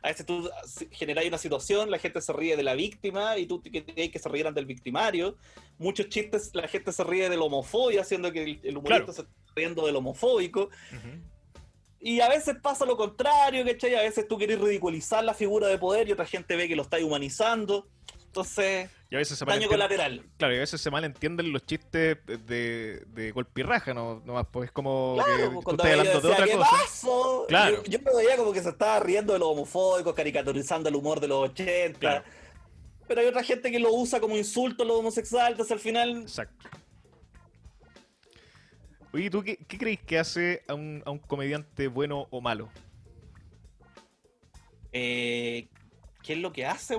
a veces tú generas una situación, la gente se ríe de la víctima y tú querías que se rieran del victimario. Muchos chistes, la gente se ríe de la homofobia, haciendo que el humorista Claro. se esté riendo del homofóbico. Ujú. Y a veces pasa lo contrario, ¿cachai? A veces tú querés ridiculizar la figura de poder y otra gente ve que lo está humanizando. Entonces, Y a veces se daño colateral. Claro, y a veces se malentienden los chistes de golpe y raja, ¿no? Nomás, pues es como Claro, que pues, tú cuando estás yo hablando de decía, otra ¿qué cosa. pasó? Claro. Yo me veía como que se estaba riendo de los homofóbicos, caricaturizando el humor de los 80. Claro. Pero hay otra gente que lo usa como insulto a los homosexuales, entonces al final... Exacto. Oye, ¿tú qué crees que hace a un comediante bueno o malo? ¿Qué es lo que hace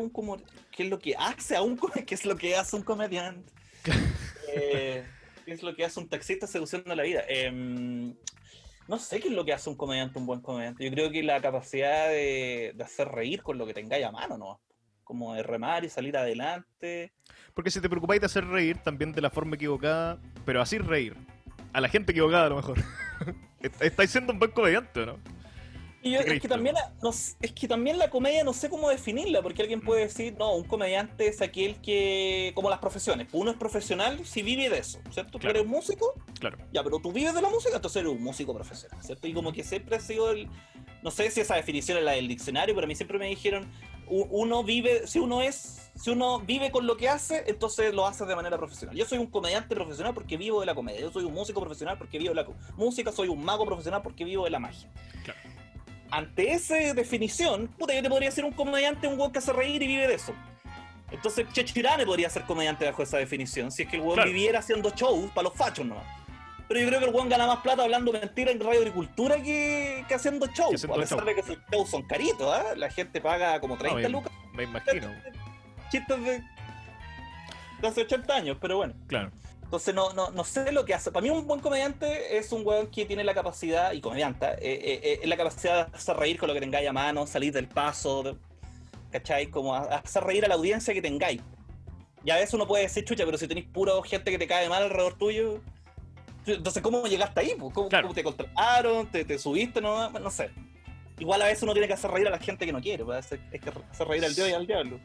¿Qué es lo que hace a un ¿Qué es lo que hace un comediante? ¿Qué es lo que hace un taxista seduciendo la vida? No sé qué es lo que hace un comediante, un buen comediante. Yo creo que la capacidad de hacer reír con lo que tengáis a mano, ¿no? Como de remar y salir adelante. Porque si te preocupáis de hacer reír también de la forma equivocada, pero así reír. A la gente equivocada a lo mejor. Estáis siendo un buen comediante, ¿no? Y yo, ¿Qué es crees que tú? también, es que también la comedia no sé cómo definirla, porque alguien puede decir, no, un comediante es aquel que, como las profesiones, uno es profesional si vive de eso, ¿cierto? Claro. Tú eres músico, Claro. ya, pero tú vives de la música, entonces eres un músico profesional, ¿cierto? Y como que siempre ha sido no sé si esa definición es la del diccionario, pero a mí siempre me dijeron, uno vive, si uno vive con lo que hace, entonces lo hace de manera profesional. Yo soy un comediante profesional porque vivo de la comedia, yo soy un músico profesional porque vivo de la música, soy un mago profesional porque vivo de la magia. Claro. Ante esa definición, puta, yo te podría ser un comediante, un weón que hace reír y vive de eso. Entonces, Chechirane podría ser comediante bajo esa definición, si es que el weón Claro. viviera haciendo shows para los fachos nomás. Pero yo creo que el weón gana más plata hablando mentira en Radio Agricultura que haciendo shows. haciendo A pesar show. de que sus shows son caritos, ¿eh? La gente paga como 30 lucas. Me imagino. Chistes de hace 80 años, pero bueno. Claro. Entonces no sé lo que hace. Para mí un buen comediante es un weón que tiene la capacidad, y comediante, la capacidad de hacer reír con lo que tengáis a mano, salir del paso, ¿cachai? Como hacer reír a la audiencia que tengáis. Y a veces uno puede decir, chucha, pero si tenéis pura gente que te cae mal alrededor tuyo, entonces ¿cómo llegaste ahí? ¿Cómo te contrataron? ¿Te subiste? No sé. Igual a veces uno tiene que hacer reír a la gente que no quiere, pues, hay que hacer reír al dios y al diablo.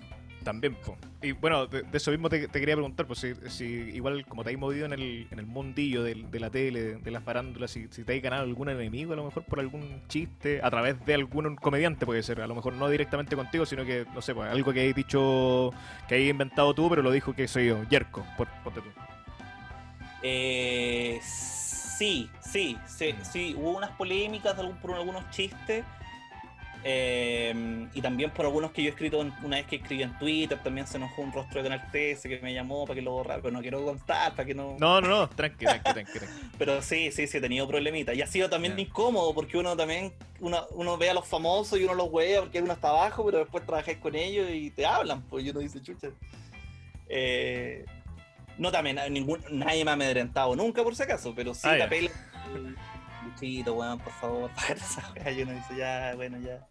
También, po. Y bueno, de eso mismo te quería preguntar, pues si igual como te has movido en el mundillo de la tele, de las farándulas, si te has ganado algún enemigo a lo mejor por algún chiste, a través de algún comediante puede ser, a lo mejor no directamente contigo, sino que, no sé, pues algo que hayas dicho, que hayas inventado tú, pero lo dijo que soy yo, Yerko, ponte tú. Sí, hubo unas polémicas por algunos chistes. Y también por algunos que yo he escrito una vez que escribí en Twitter, también se enojó un rostro de Canal 13 que me llamó para que lo borrara, pero no quiero contar, para que no... No, tranqui. Pero sí, he tenido problemitas. Y ha sido también incómodo, porque uno ve a los famosos y uno los wea porque uno está abajo, pero después trabajáis con ellos y te hablan, pues, y uno dice, chucha. No, también, nadie me ha amedrentado nunca, por si acaso, pero sí la pela... Luchito, weón, por favor, para esa wea. Y uno dice, ya, bueno, ya.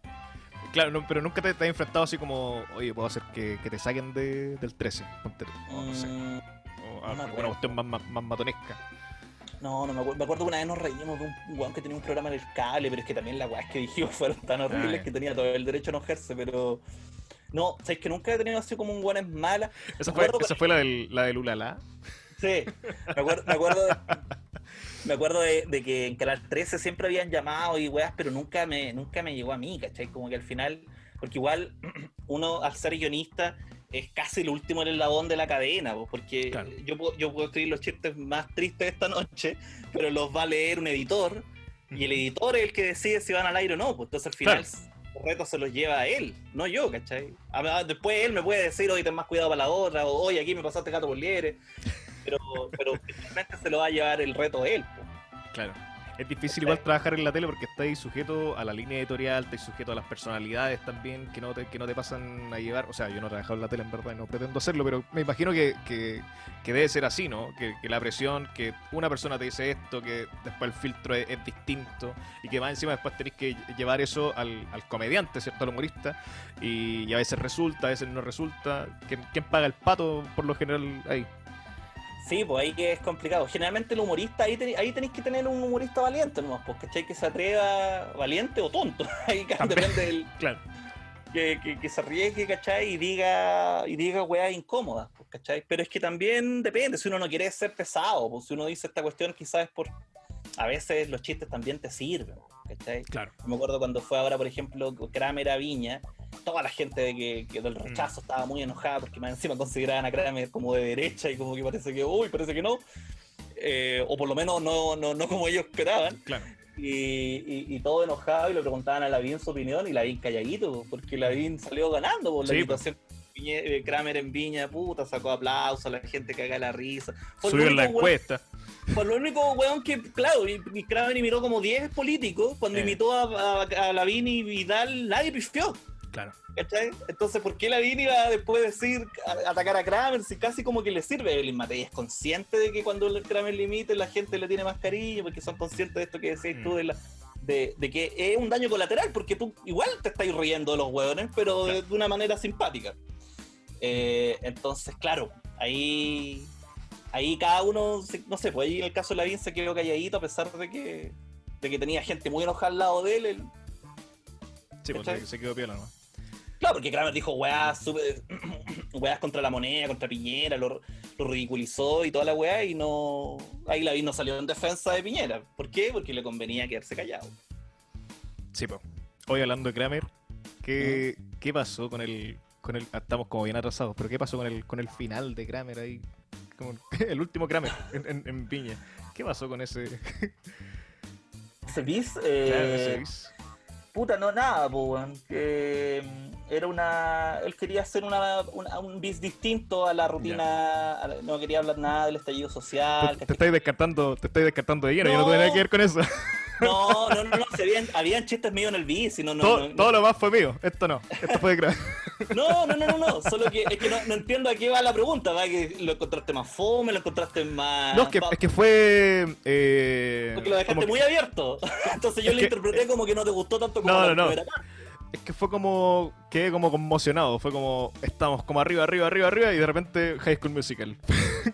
Claro, no, pero nunca te has enfrentado así como, oye, puedo hacer que te saquen del 13, ponte tú, no sé. O alguna cuestión más matonesca. No me acuerdo. Me acuerdo que una vez nos reímos de un weón que tenía un programa en el cable, pero es que también las weas que dijimos fueron tan horribles que tenía todo el derecho a enojarse, pero... No, sabes que nunca he tenido así como un weón es mala. ¿Esa fue la del Ulala? Sí, me acuerdo de que en Canal 13 siempre habían llamado y weas, pero nunca me llegó a mí, ¿cachai? Como que al final, porque igual uno al ser guionista es casi el último en el eslabón de la cadena, porque claro, yo puedo escribir los chistes más tristes de esta noche, pero los va a leer un editor, y el editor es el que decide si van al aire o no, pues entonces al final el reto se los lleva a él, no yo, ¿cachai? Después él me puede decir, oye, ten más cuidado para la otra, o oye, aquí me pasaste gato por liebre. Pero finalmente se lo va a llevar el reto él. Claro. Es difícil igual trabajar en la tele porque estáis sujeto a la línea editorial, estáis sujeto a las personalidades también que no te pasan a llevar. O sea, yo no he trabajado en la tele en verdad y no pretendo hacerlo, pero me imagino que debe ser así, ¿no? Que la presión, que una persona te dice esto, que después el filtro es distinto y que más encima después tenéis que llevar eso al comediante, ¿cierto? Al humorista, y a veces resulta, a veces no resulta. ¿Quién paga el pato por lo general ahí? Sí, pues ahí es complicado. Generalmente el humorista, ahí tenéis que tener un humorista valiente nomás, pues, ¿cachai? Que se atreva, valiente o tonto. Ahí depende del... Claro. Que se arriesgue, ¿cachai? Y diga weas incómodas, pues, ¿cachai? Pero es que también depende, si uno no quiere ser pesado, pues si uno dice esta cuestión quizás es por... A veces los chistes también te sirven, ¿cachai? Claro. Me acuerdo cuando fue ahora, por ejemplo, Kramer a Viña, toda la gente que del rechazo estaba muy enojada porque más encima consideraban a Kramer como de derecha y como que parece que no, o por lo menos no como ellos esperaban. Claro. Y todo enojado, y le preguntaban a Lavín su opinión y Lavín calladito, porque Lavín salió ganando por la situación. Kramer en Viña, puta, sacó aplausos, la gente caga la risa. Subió en la encuesta. Fue lo único weón que, claro, y Kramer imitó como 10 políticos, cuando imitó a Lavín y Vidal, nadie pifió. Claro. ¿Cachai? Entonces, ¿por qué Lavín iba después decir, atacar a Kramer, si casi como que le sirve? Evelyn Matei es consciente de que cuando Kramer le imite, la gente le tiene más cariño, porque son conscientes de esto que decís tú, de que es un daño colateral, porque tú igual te estás riendo de los hueones, pero de una manera simpática. Entonces, claro, ahí cada uno, no sé, pues ahí en el caso de Lavín se quedó calladito a pesar de que tenía gente muy enojada al lado de él. Sí, pues se quedó piola, ¿no? Claro, porque Kramer dijo weás contra la moneda, contra Piñera, lo ridiculizó y toda la weá, y no. Ahí Lavín no salió en defensa de Piñera. ¿Por qué? Porque le convenía quedarse callado. Sí, pues. Hoy hablando de Kramer, ¿qué pasó con el. Estamos como bien atrasados, pero ¿qué pasó con el final de Kramer ahí? Como el último Kramer en Piña. ¿Qué pasó con ese? ¿Ese bis? Ese bis. Puta, no, nada, pues, era él quería hacer un bis distinto a la rutina, no quería hablar nada del estallido social. Te estáis descartando de lleno, yo no tuve nada que ver con eso. No, habían chistes míos en el bis, todo lo más fue mío, esto fue de Kramer. No, solo que es que no entiendo a qué va la pregunta, ¿va? Que lo encontraste más fome, lo encontraste más... No, es que fue... Porque lo dejaste muy abierto, entonces yo lo interpreté como que no te gustó tanto como la primera parte. Es que fue como, quedé como conmocionado, fue como, estamos como arriba, arriba, arriba, arriba, y de repente High School Musical.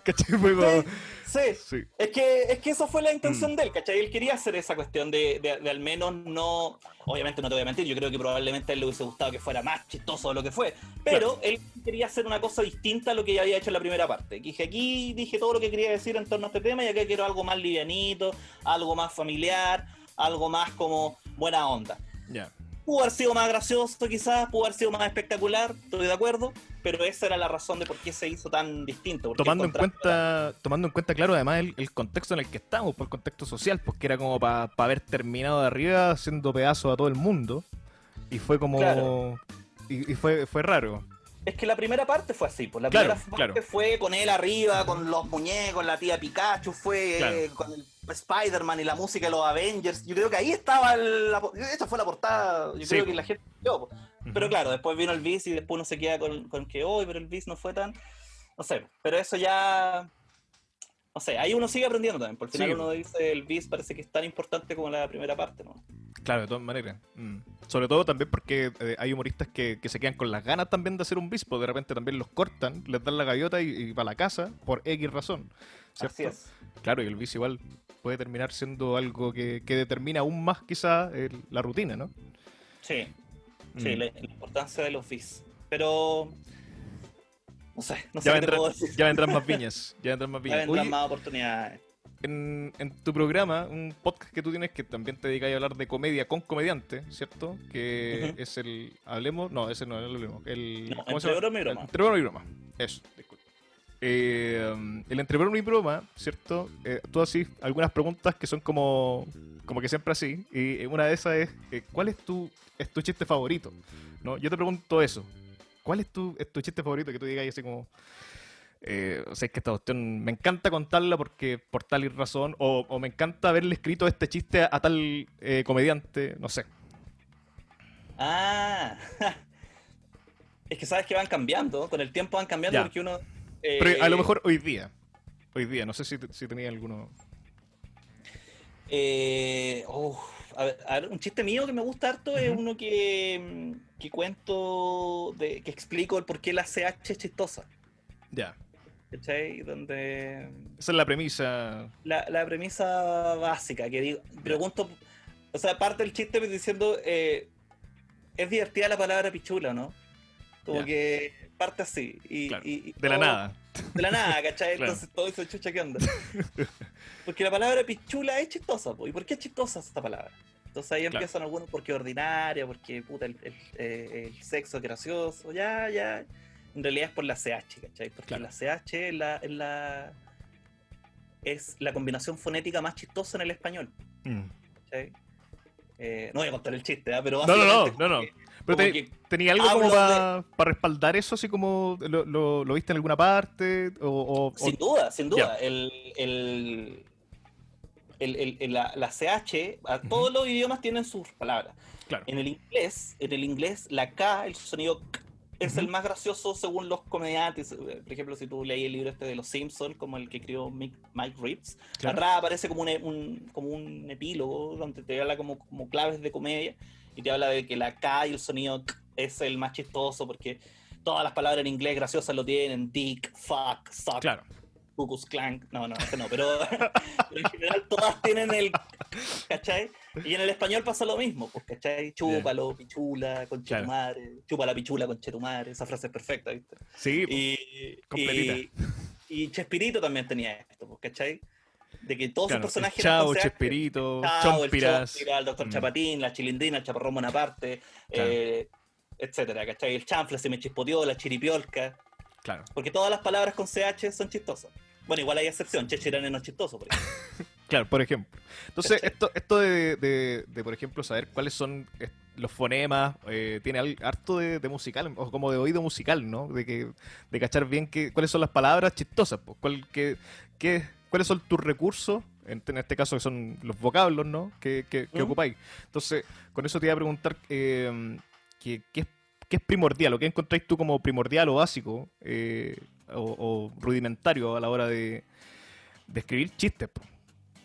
¿Cachai? Fue como, Sí, sí. sí. Es que eso fue la Mm, intención de él, ¿cachai? Él quería hacer esa cuestión de al menos no. Obviamente no te voy a mentir, yo creo que probablemente a él le hubiese gustado que fuera más chistoso de lo que fue. claro. Pero él quería hacer una cosa distinta a lo que ya había hecho en la primera parte. Dije, aquí dije todo lo que quería decir en torno a este tema y acá quiero algo más livianito, algo más familiar, algo más como buena onda. Ya. Pudo haber sido más gracioso quizás, pudo haber sido más espectacular, estoy de acuerdo, pero esa era la razón de por qué se hizo tan distinto. Porque el contraste Tomando en cuenta, claro, además el contexto en el que estamos, por el contexto social, pues que era como para haber terminado de arriba haciendo pedazos a todo el mundo. Y fue como. Claro. Y fue raro. Es que la primera parte fue así, pues la Claro, primera parte claro, fue con él arriba, con los muñecos, la tía Pikachu, fue claro. con el Spider-Man y la música de los Avengers. Yo creo que ahí estaba esta fue la portada, yo Sí, creo que po. la gente vio, pues. Pero Ujú. claro, después vino el Beast y después uno se queda con que hoy, pero el Beast no fue tan, no sé, pero eso ya, no sé, ahí uno sigue aprendiendo también, por el final Sí, po. uno dice el Beast parece que es tan importante como la primera parte, ¿no? Claro, de todas maneras. Sobre todo también porque hay humoristas que se quedan con las ganas también de hacer un bispo. De repente también los cortan, les dan la gaviota y para la casa por X razón. Así ¿Cierto? es. Claro, y el bis igual puede terminar siendo algo que determina aún más quizá la rutina, ¿no? Sí, sí, Mm. la importancia de los Beast. Pero no sé, no sé Ya qué te vendrán, puedo decir. ya vendrán más viñas, ya vendrán más Ya viñas. vendrán Oye, más oportunidades. en tu programa, un podcast que tú tienes que también te dedicas a hablar de comedia con comediante, ¿cierto? Que Ujú. es el Hablemos, no, ese no es el Hablemos, No, ¿cómo se entre llama? broma y El broma. Entre Broma y Broma, eso, disculpa. El Entre Broma y Broma, ¿cierto? Tú haces algunas preguntas que son como que siempre así, y una de esas es, ¿cuál es tu chiste favorito? ¿No? Yo te pregunto eso, ¿cuál es tu chiste favorito que tú digas así como... o sea, es que esta cuestión me encanta contarla porque por tal y razón, o me encanta haberle escrito este chiste a tal comediante, no sé. Ah, es que sabes que van cambiando, con el tiempo van cambiando Ya, porque uno... pero a lo eh, mejor hoy día, no sé si tenía alguno. uf, a ver, un chiste mío que me gusta harto es Ujú. uno que cuento, que explico el por qué la CH es chistosa. Ya, ¿Cachai? Donde esa es la premisa. la premisa básica, que digo, Ya, pregunto, o sea, parte del chiste diciendo, es divertida la palabra pichula, ¿no? Como ya, que parte así, claro, y de la todo, nada, de la nada, ¿cachai? claro, Entonces todo eso, chucha, ¿qué onda? Porque la palabra pichula es chistosa, po. ¿Y por qué es chistosa esta palabra? Entonces ahí claro, empiezan algunos porque es ordinaria, porque puta, el sexo es gracioso, ya, ya. En realidad es por la CH, ¿cachai? Porque claro. la CH es la combinación fonética más chistosa en el español, Mm. ¿cachai? No voy a contar el chiste, ¿ah? Pero No, no, básicamente no, no, no. Pero como que tenía algo como hablo de, para respaldar eso, así como lo viste en alguna parte, sin duda, sin ya. duda, la CH, Ujú. todos los idiomas tienen sus palabras. Claro. En el inglés, la K, el sonido K, es el Ujú. más gracioso según los comediantes. Por ejemplo, si tú leí el libro este de Los Simpsons, como el que escribió Mike Reeves, Claro. atrás aparece como un epílogo donde te habla como claves de comedia y te habla de que la K y el sonido K es el más chistoso porque todas las palabras en inglés graciosas lo tienen: dick, fuck, suck, Claro. Ku Klux Klan. No, no, ese no, pero en general todas tienen el, ¿cachai? Y en el español pasa lo mismo, pues, ¿cachai? Ya. Chúpalo, pichula, Claro. conchetumare, chupa la pichula, conchetumare, esa frase es perfecta, ¿viste? Sí, po, Y, completita. y, y Chespirito también tenía esto, pues, ¿cachai? De que todos sus Claro. El personajes eran con Chavo, CH, el Chespirito, Chavo, el Chompiras. Chompiras, el Doctor Mm, Chapatín, la Chilindrina, el Chaparrón Bonaparte, claro, etcétera, ¿cachai? El chanfle se me chispoteó, la chiripiolca, claro. porque todas las palabras con CH son chistosas. Bueno, igual hay excepción, Chechirane no es chistoso, por ejemplo. Claro, por ejemplo. Entonces, ¿Cachai? esto de, por ejemplo, saber cuáles son los fonemas, tiene harto de musical, o como de oído musical, ¿no? De cachar bien cuáles son las palabras chistosas, pues, cuáles son tus recursos, en este caso que son los vocablos, ¿no? Que ¿Mm? ocupáis. Entonces, con eso te iba a preguntar qué es primordial, o qué encontráis tú como primordial o básico, o rudimentario a la hora de escribir chistes, po.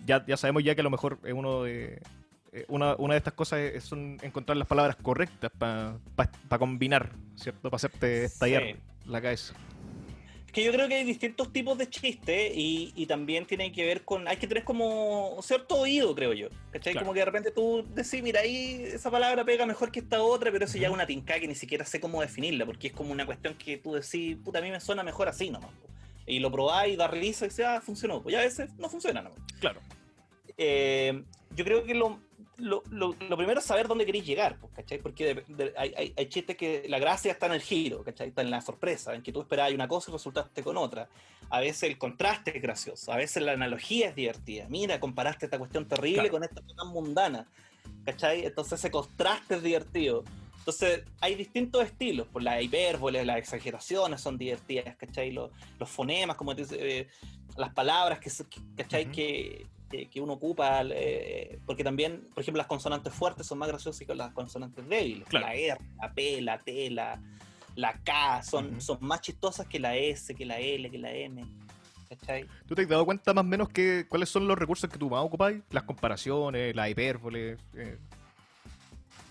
Ya sabemos ya que a lo mejor es uno una de estas cosas son encontrar las palabras correctas para combinar, ¿cierto? Para hacerte estallar Sí. la cabeza. Es que yo creo que hay distintos tipos de chistes y también tiene que ver con... Hay que tener como cierto oído, creo yo. ¿Cachai? Claro. Como que de repente tú decís, mira, ahí esa palabra pega mejor que esta otra, pero eso ya es una tincada que ni siquiera sé cómo definirla, porque es como una cuestión que tú decís, puta, a mí me suena mejor así nomás. Po. Y lo probáis, da risa y dices, ah, funcionó. Pues ya a veces no funciona nomás. Claro. Yo creo que lo primero es saber dónde queréis llegar, pues, ¿cachai? Porque hay chistes que la gracia está en el giro, ¿cachai? Está en la sorpresa, en que tú esperabas una cosa y resultaste con otra. A veces el contraste es gracioso, a veces la analogía es divertida. Mira, comparaste esta cuestión terrible con esta tan mundana, ¿cachai? Entonces ese contraste es divertido. Entonces hay distintos estilos, pues la hipérbole, las exageraciones son divertidas, ¿cachai? Los fonemas, como te dice, las palabras ¿cachai? Que uno ocupa, porque también, por ejemplo, las consonantes fuertes son más graciosas que las consonantes débiles. Claro. La R, la P, la T, la K son más chistosas que la S, que la L, que la M. ¿Cachai? ¿Tú te has dado cuenta más o menos cuáles son los recursos que tú más ocupáis? Las comparaciones, la hipérbole.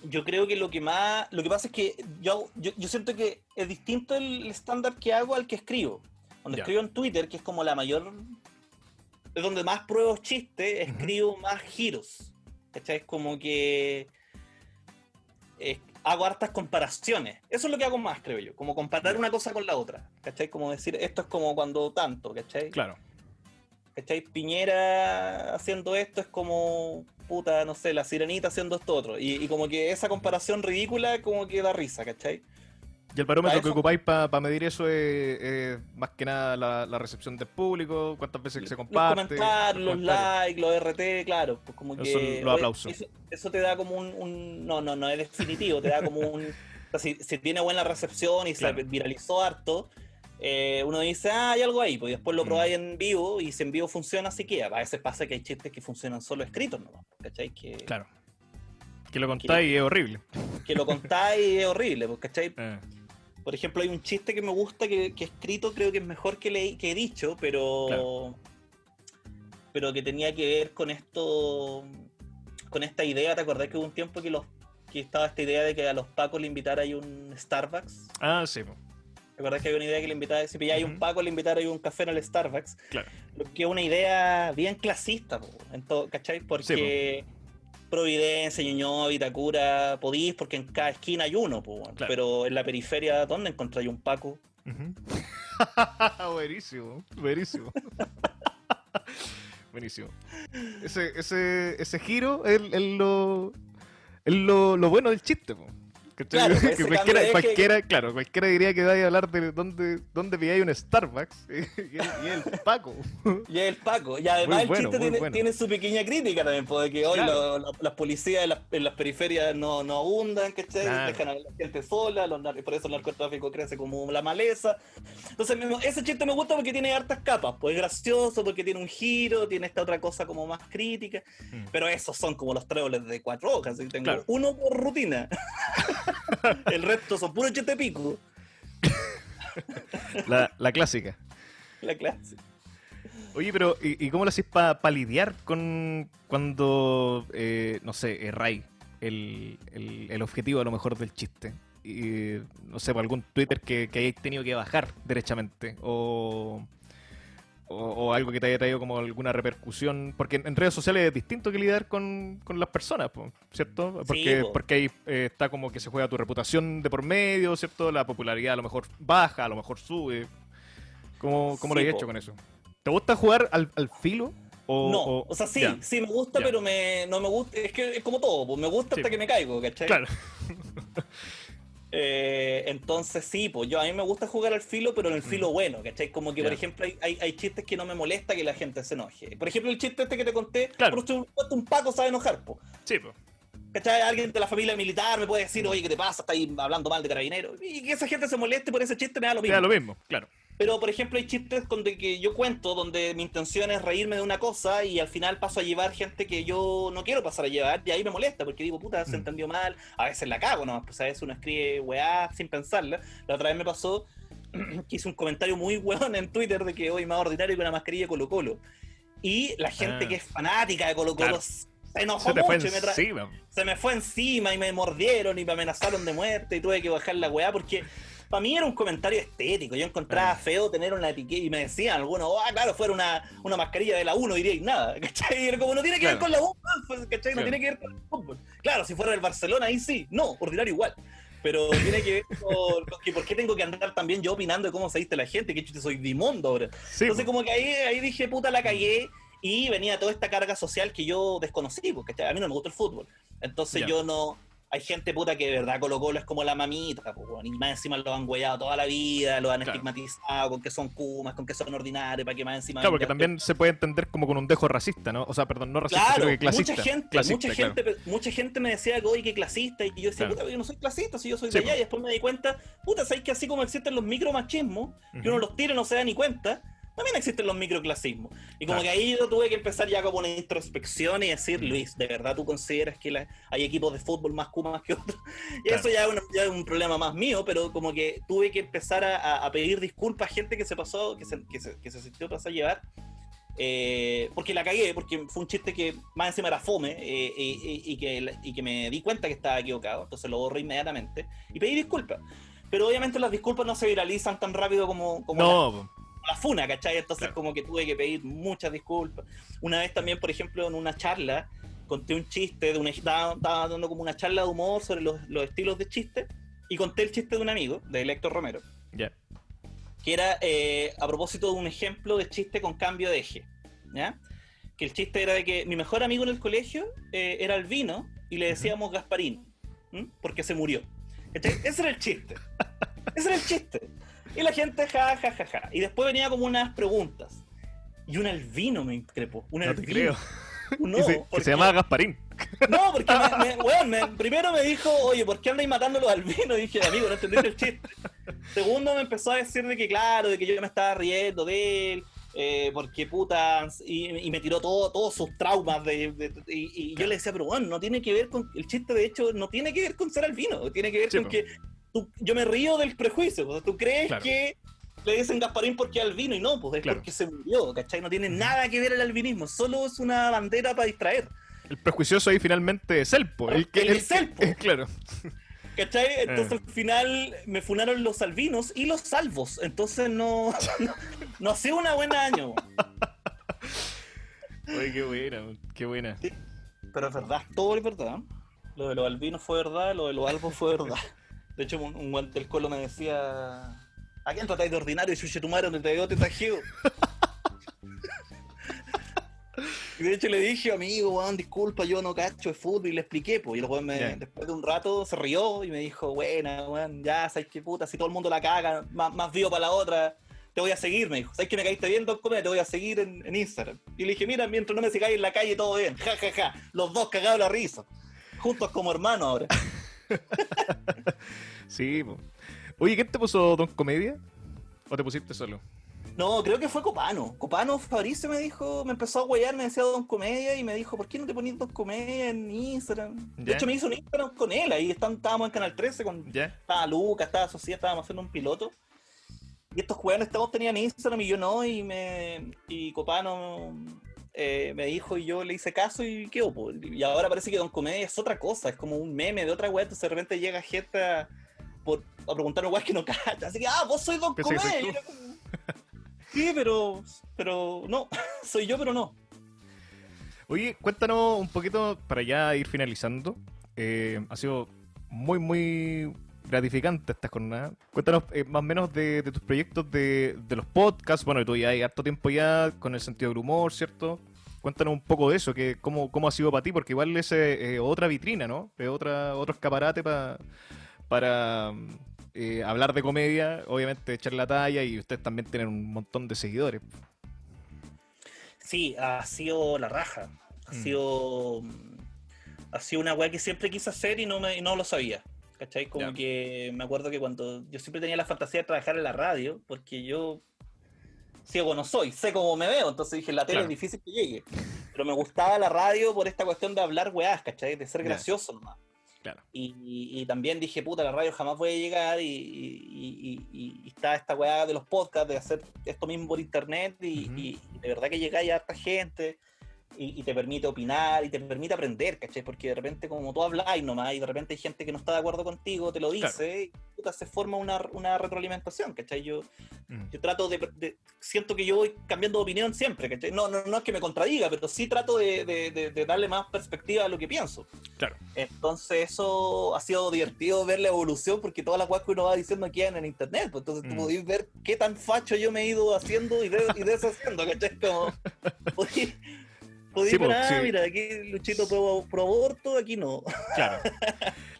Yo creo que lo que pasa es que yo siento que es distinto el estándar que hago al que escribo. Cuando escribo en Twitter, que es como la mayor... es donde más pruebo chistes, escribo más giros. ¿Cachai? Es como que hago hartas comparaciones. Eso es lo que hago más, creo yo. Como comparar una cosa con la otra. ¿Cachai? Como decir, esto es como cuando tanto, ¿cachai? Claro. ¿Cachai? Piñera haciendo esto es como, puta, no sé, la Sirenita haciendo esto otro. Y como que esa comparación ridícula como que da risa, ¿cachai? Y el barómetro que ocupáis para medir eso es más que nada la recepción del público, cuántas veces se comparte. Los comentarios, los likes, los RT, claro. Pues como que los aplausos. Eso te da como no es definitivo, te da como un... O sea, si tiene buena recepción y se viralizó harto, uno dice, hay algo ahí, pues después lo probáis en vivo y si en vivo funciona, así queda. A veces pasa que hay chistes que funcionan solo escritos nomás, ¿cachai? Claro. Que lo contáis y es horrible. Que lo contáis y es horrible, ¿cachai? Por ejemplo, hay un chiste que me gusta que escrito creo que es mejor que he dicho, pero que tenía que ver con esto, con esta idea. ¿Te acordás que hubo un tiempo que estaba esta idea de que a los pacos le invitara a un Starbucks? Ah, sí. ¿Te acordás que había una idea que le invitara, si pilláis un paco, le invitara a un café en el Starbucks? Claro. Lo que es una idea bien clasista, ¿cachai? Porque... Sí, Providencia, Ñuñoa, Vitacura, podís, porque en cada esquina hay uno, pero en la periferia, ¿dónde encontráis un Paco? Buenísimo, buenísimo. Buenísimo. Ese giro es lo bueno del chiste, po. Claro, cualquiera diría que vaya a hablar de dónde pilláis un Starbucks y el Paco. Y el Paco. Y además el chiste tiene su pequeña crítica también, porque que hoy las policías en las periferias no abundan, ¿cachai? Claro. Dejan a la gente sola, por eso el narcotráfico crece como la maleza. Entonces ese chiste me gusta porque tiene hartas capas, pues es gracioso, porque tiene un giro, tiene esta otra cosa como más crítica, pero esos son como los tréboles de 4 hojas, ¿sí? Tengo uno por rutina. El resto son puro chiste pico. La clásica. La clásica. Oye, pero ¿y cómo lo hacís para lidiar con cuando, no sé, erráis el objetivo a lo mejor del chiste? Y, no sé, por algún Twitter que hayáis tenido que bajar derechamente o algo que te haya traído como alguna repercusión, porque en redes sociales es distinto que lidiar con las personas, ¿cierto? Porque ahí está como que se juega tu reputación de por medio, ¿cierto? La popularidad a lo mejor baja, a lo mejor sube. ¿Cómo lo has hecho con eso? ¿Te gusta jugar al filo? O sea, sí me gusta, pero no me gusta, es que es como todo, me gusta hasta que me caigo, ¿cachai? Claro. Entonces sí, a mí me gusta jugar al filo, pero en el filo bueno, ¿cachai? Como que, por ejemplo, hay chistes que no me molesta que la gente se enoje. Por ejemplo, el chiste que te conté, un Paco sabe enojar, Sí, ¿cachai? Alguien de la familia militar me puede decir, oye, ¿qué te pasa? Estás ahí hablando mal de Carabineros. Y que esa gente se moleste por ese chiste me da lo mismo. Me da lo mismo, claro. Pero, por ejemplo, hay chistes que yo cuento donde mi intención es reírme de una cosa y al final paso a llevar gente que yo no quiero pasar a llevar y ahí me molesta porque digo, puta, se entendió mal. A veces la cago nomás, pues a veces uno escribe weá sin pensarla. La otra vez me pasó que hice un comentario muy weón en Twitter de que hoy más ordinario que una mascarilla de Colo-Colo. Y la gente que es fanática de Colo-Colo se enojó Se te fue mucho encima. se me fue encima y me mordieron y me amenazaron de muerte y tuve que bajar la weá porque para mí era un comentario estético. Yo encontraba feo tener una etiqueta y me decían algunos, claro, fuera una mascarilla de la U, no diríais nada, ¿cachai? Y era como no tiene que ver con la U, ¿cachai? No tiene que ver con el fútbol. Claro, si fuera del Barcelona, ahí sí, no, ordinario igual. Pero tiene que ver con que por qué tengo que andar también yo opinando de cómo se viste la gente, que yo soy Dimondo ahora. Sí, Entonces como que ahí dije, puta, la cagué. Y venía toda esta carga social que yo desconocí, porque a mí no me gusta el fútbol. Entonces yo no... Hay gente puta que de verdad Colo-Colo es como la mamita, y más encima lo han güeyado toda la vida, lo han estigmatizado con que son kumas, con que son ordinarios, para que más encima... Claro, porque también se puede entender como con un dejo racista, ¿no? O sea, perdón, no racista, claro, sino que clasista. Mucha gente me decía que, oye, que clasista, y yo decía, puta, yo no soy clasista, si yo soy de allá, y después me di cuenta, puta, ¿sabes que así como existen los micromachismos, que uno los tira y no se da ni cuenta? También existen los microclasismos. Y como que ahí yo tuve que empezar ya como una introspección y decir, Luis, ¿de verdad tú consideras que hay equipos de fútbol más kumas que otros? Y eso ya es un problema más mío, pero como que tuve que empezar a pedir disculpas a gente que se pasó, que se sintió pasar a llevar. Porque la cagué, porque fue un chiste que más encima era fome y que me di cuenta que estaba equivocado, entonces lo borré inmediatamente y pedí disculpas. Pero obviamente las disculpas no se viralizan tan rápido como la funa, ¿cachai? Entonces como que tuve que pedir muchas disculpas. Una vez también, por ejemplo, en una charla, conté un chiste, estaba dando como una charla de humor sobre los estilos de chiste, y conté el chiste de un amigo, de Héctor Romero, que era a propósito de un ejemplo de chiste con cambio de eje, ¿ya? Que el chiste era de que mi mejor amigo en el colegio era Albino, y le decíamos Gasparín, porque se murió. ¿Cachai? Ese era el chiste. Ese era el chiste. Y la gente, ja. Y después venía como unas preguntas. Y un albino me increpó. Un albino. Te creo. No, que se llamaba Gasparín. No, porque primero me dijo, oye, ¿por qué andáis matando a los albinos? Y dije, amigo, no entendiste el chiste. Segundo, me empezó a decir de que, claro, de que yo me estaba riendo de él, porque puta, y me tiró todos sus traumas. Y yo le decía, pero bueno, no tiene que ver con. El chiste, de hecho, no tiene que ver con ser albino, tiene que ver con que. Yo me río del prejuicio, pues, tú crees que le dicen Gasparín porque es albino y no, pues es porque se murió, ¿cachai? No tiene nada que ver el albinismo, solo es una bandera para distraer. El prejuicioso ahí finalmente es él, pues. El Selpo. Claro. ¿Cachai? Entonces al final me funaron los albinos y los salvos, entonces no ha sido un buen año. Oye, qué buena. Sí, pero es verdad, todo es verdad. Lo de los albinos fue verdad, lo de los albos fue verdad. De hecho, un guante del Colo me decía, ¿a quién tratáis de ordinario y chuche tu madre donde te veo te tajeo? Y de hecho le dije, amigo, weón, disculpa, yo no cacho de fútbol, y le expliqué, pues, y el weón después de un rato se rió y me dijo, buena, weón, ya, ¿sabes qué puta? Si todo el mundo la caga, más vivo para la otra, te voy a seguir, me dijo. ¿Sabes que me caíste bien, Don Comedia? Te voy a seguir en Instagram. Y le dije, mira, mientras no me sigáis en la calle, todo bien, ja. Los dos cagados la risa. Juntos como hermanos ahora. Sí, po. Oye, ¿quién te puso Don Comedia? ¿O te pusiste solo? No, creo que fue Copano. Copano Fabricio me empezó a huear, me decía Don Comedia y me dijo, ¿por qué no te ponías Don Comedia en Instagram? De hecho me hizo un Instagram con él, ahí estábamos en Canal 13 estaba Lucas, estaba Sociedad, estábamos haciendo un piloto. Y estos hueones todos tenían Instagram y yo no, y Copano me dijo y yo le hice caso y quedó, po. Y ahora parece que Don Comedia es otra cosa, es como un meme de otra wea, entonces de repente llega gente a preguntarme weas que no cacha, así que, vos sois Don Comedia. Sí, pero no, soy yo, pero no. Oye, cuéntanos un poquito para ya ir finalizando. Ha sido muy gratificante esta jornada. Cuéntanos más o menos de tus proyectos de los podcasts. Bueno, tú ya hay harto tiempo ya con el sentido del humor, ¿cierto? Cuéntanos un poco de eso, que cómo ha sido para ti, porque igual es otra vitrina, ¿no? Es otro escaparate para hablar de comedia, obviamente echar la talla, y ustedes también tienen un montón de seguidores. Sí, ha sido la raja. Ha sido una weá que siempre quise hacer y no lo sabía. ¿Cachai? Como que me acuerdo que cuando yo siempre tenía la fantasía de trabajar en la radio, porque yo ciego no soy, sé cómo me veo, entonces dije, la tele es difícil que llegue. Pero me gustaba la radio por esta cuestión de hablar weás, ¿cachai? De ser gracioso nomás. Claro. Y también dije, puta, la radio jamás voy a llegar y está esta weá de los podcasts, de hacer esto mismo por internet y de verdad que llega a harta gente. y te permite opinar y te permite aprender, ¿cachai? Porque de repente como tú hablas nomás y de repente hay gente que no está de acuerdo contigo, te lo dice, y puta, se forma una retroalimentación, ¿cachai? Yo trato siento que yo voy cambiando de opinión siempre, ¿cachai? No es que me contradiga, pero sí trato de darle más perspectiva a lo que pienso. Claro. Entonces eso ha sido divertido ver la evolución, porque todas las cosas que uno va diciendo quedan en internet, pues entonces tú podés ver qué tan facho yo me he ido haciendo y deshaciendo, ¿cachai? Como, podí ver, sí. Mira, aquí Luchito pro aborto, aquí no. Claro.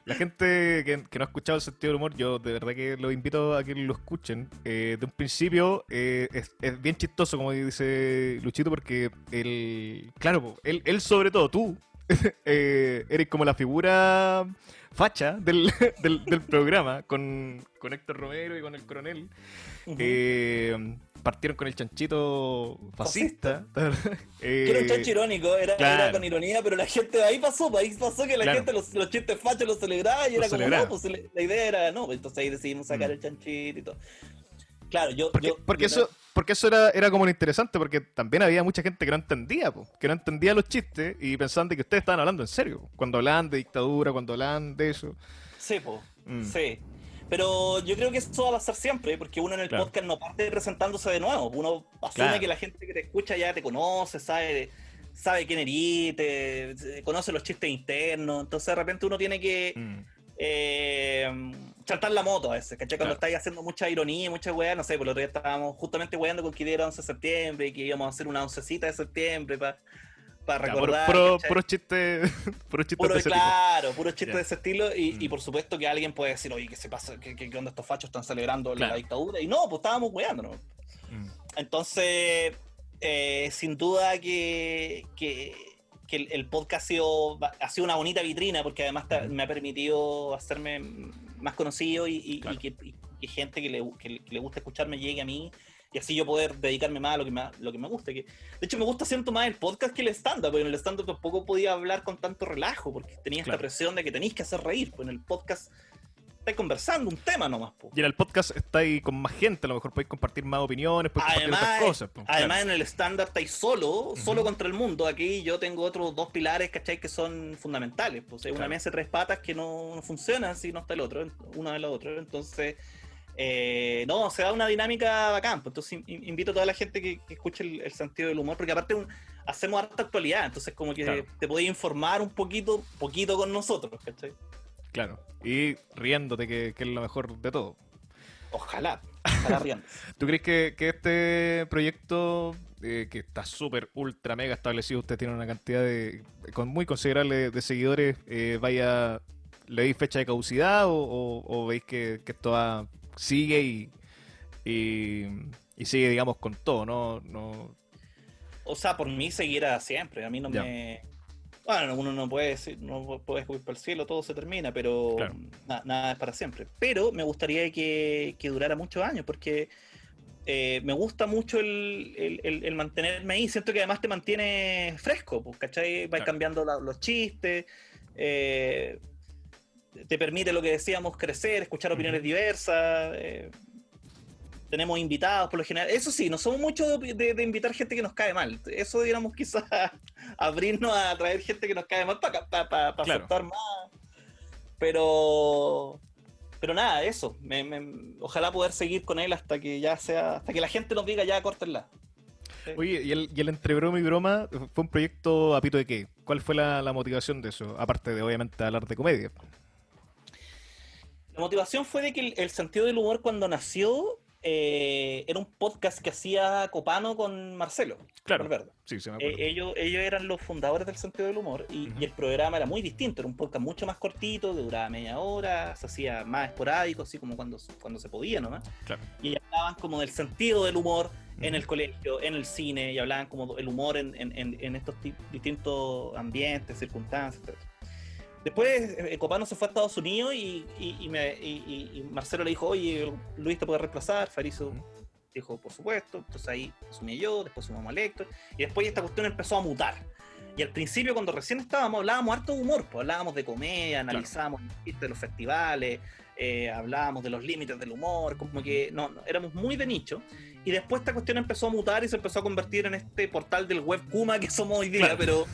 La gente que no ha escuchado el sentido del humor, yo de verdad que los invito a que lo escuchen. De un principio es bien chistoso, como dice Luchito, porque claro, él sobre todo, tú, eres como la figura facha del programa con Héctor Romero y con el coronel. Partieron con el chanchito fascista. Que era un chancho irónico, era con ironía, pero la gente ahí pasó que la gente los chistes fachos los celebraba y era como, no, pues la idea era, no, pues entonces ahí decidimos sacar el chanchito y todo. Claro, porque eso era como lo interesante, porque también había mucha gente que no entendía, que no entendía los chistes y pensaban de que ustedes estaban hablando en serio, cuando hablaban de dictadura, cuando hablaban de eso. Sí, sí. Pero yo creo que eso va a pasar siempre, porque uno en el podcast no parte presentándose de nuevo. Uno asume que la gente que te escucha ya te conoce, sabe quién eres, conoce los chistes internos. Entonces de repente uno tiene que saltar la moto a veces, ¿cachai? Cuando estáis haciendo mucha ironía, mucha weá, no sé, por el otro día estábamos justamente weando con que era 11 de septiembre y que íbamos a hacer una oncecita de septiembre para recordar. Puro chiste de ese claro, puro chiste de ese estilo. Y por supuesto que alguien puede decir, oye, ¿qué se pasa? ¿Qué onda estos fachos están celebrando la dictadura? Y no, pues estábamos weando, ¿no? Entonces, sin duda que el podcast ha sido una bonita vitrina, porque además me ha permitido hacerme más conocido y que gente que le gusta escucharme llegue a mí. Y así yo poder dedicarme más a lo que me gusta. De hecho, me gusta siento más el podcast que el stand-up, porque en el stand-up tampoco podía hablar con tanto relajo, porque tenía esta presión de que tenéis que hacer reír. Pues en el podcast estáis conversando un tema nomás. Y en el podcast estáis con más gente, a lo mejor podéis compartir más opiniones, podéis compartir otras cosas. Además, en el stand-up estáis solo contra el mundo. Aquí yo tengo otros dos pilares, ¿cachai? Que son fundamentales. Pues hay una mesa de tres patas que no funciona si no está el otro, uno de los otros. Entonces... se da una dinámica bacán, pues entonces invito a toda la gente que escuche el sentido del humor, porque aparte hacemos harta actualidad, entonces como que te podés informar un poquito con nosotros, ¿cachai? Claro, y riéndote, que es lo mejor de todo. Ojalá riendo. ¿Tú crees que este proyecto, que está súper, ultra, mega establecido, usted tiene una cantidad muy considerable de seguidores, ¿le veis fecha de caducidad o veis que esto sigue y sigue, digamos, con todo, no? O sea, por mí seguirá siempre. A mí no me... Bueno, uno no puede decir, no puede subir para el cielo, todo se termina, pero nada es para siempre. Pero me gustaría que durara muchos años, porque me gusta mucho el mantenerme ahí. Siento que además te mantiene fresco, pues, ¿cachai? Vas cambiando los chistes, te permite lo que decíamos, crecer, escuchar opiniones diversas. Tenemos invitados por lo general. Eso sí, no somos mucho de invitar gente que nos cae mal. Eso, digamos, quizás abrirnos a traer gente que nos cae mal para aceptar más. Pero nada, eso. Ojalá poder seguir con él hasta que la gente nos diga ya, córtenla. Sí. Oye, ¿y el entre broma y broma fue un proyecto a pito de qué? ¿Cuál fue la motivación de eso? Aparte de, obviamente, hablar de comedia. La motivación fue de que el sentido del humor, cuando nació, era un podcast que hacía Copano con Marcelo. Claro, Valverde. Sí, se me acuerdo. Ellos eran los fundadores del sentido del humor y el programa era muy distinto, era un podcast mucho más cortito, que duraba media hora, se hacía más esporádico, así como cuando se podía nomás. Claro. Y hablaban como del sentido del humor en el colegio, en el cine, y hablaban como del humor en estos distintos ambientes, circunstancias, etc. Después Copano se fue a Estados Unidos y Marcelo le dijo, oye, Luis te puede reemplazar. Farizo dijo, por supuesto. Entonces ahí asumí yo, después sumamos a Héctor, y después esta cuestión empezó a mutar. Y al principio, cuando recién hablábamos harto de humor, pues hablábamos de comedia, analizábamos los chistes de los festivales, hablábamos de los límites del humor, como que no éramos muy de nicho. Y después esta cuestión empezó a mutar y se empezó a convertir en este portal del web Kuma que somos hoy día, Claro.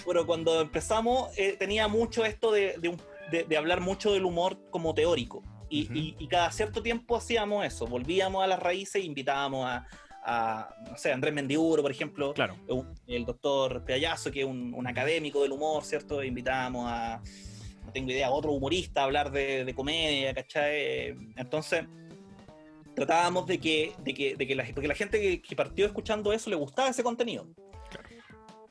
pero cuando empezamos tenía mucho esto de hablar mucho del humor como teórico. Y cada cierto tiempo hacíamos eso, volvíamos a las raíces e invitábamos no sé, Andrés Mendiuro, por ejemplo, Claro. el doctor Peallazo, que es un académico del humor, ¿cierto? Invitábamos no tengo idea, a otro humorista a hablar de comedia, ¿cachai? Entonces tratábamos porque la gente que partió escuchando eso le gustaba ese contenido. Claro.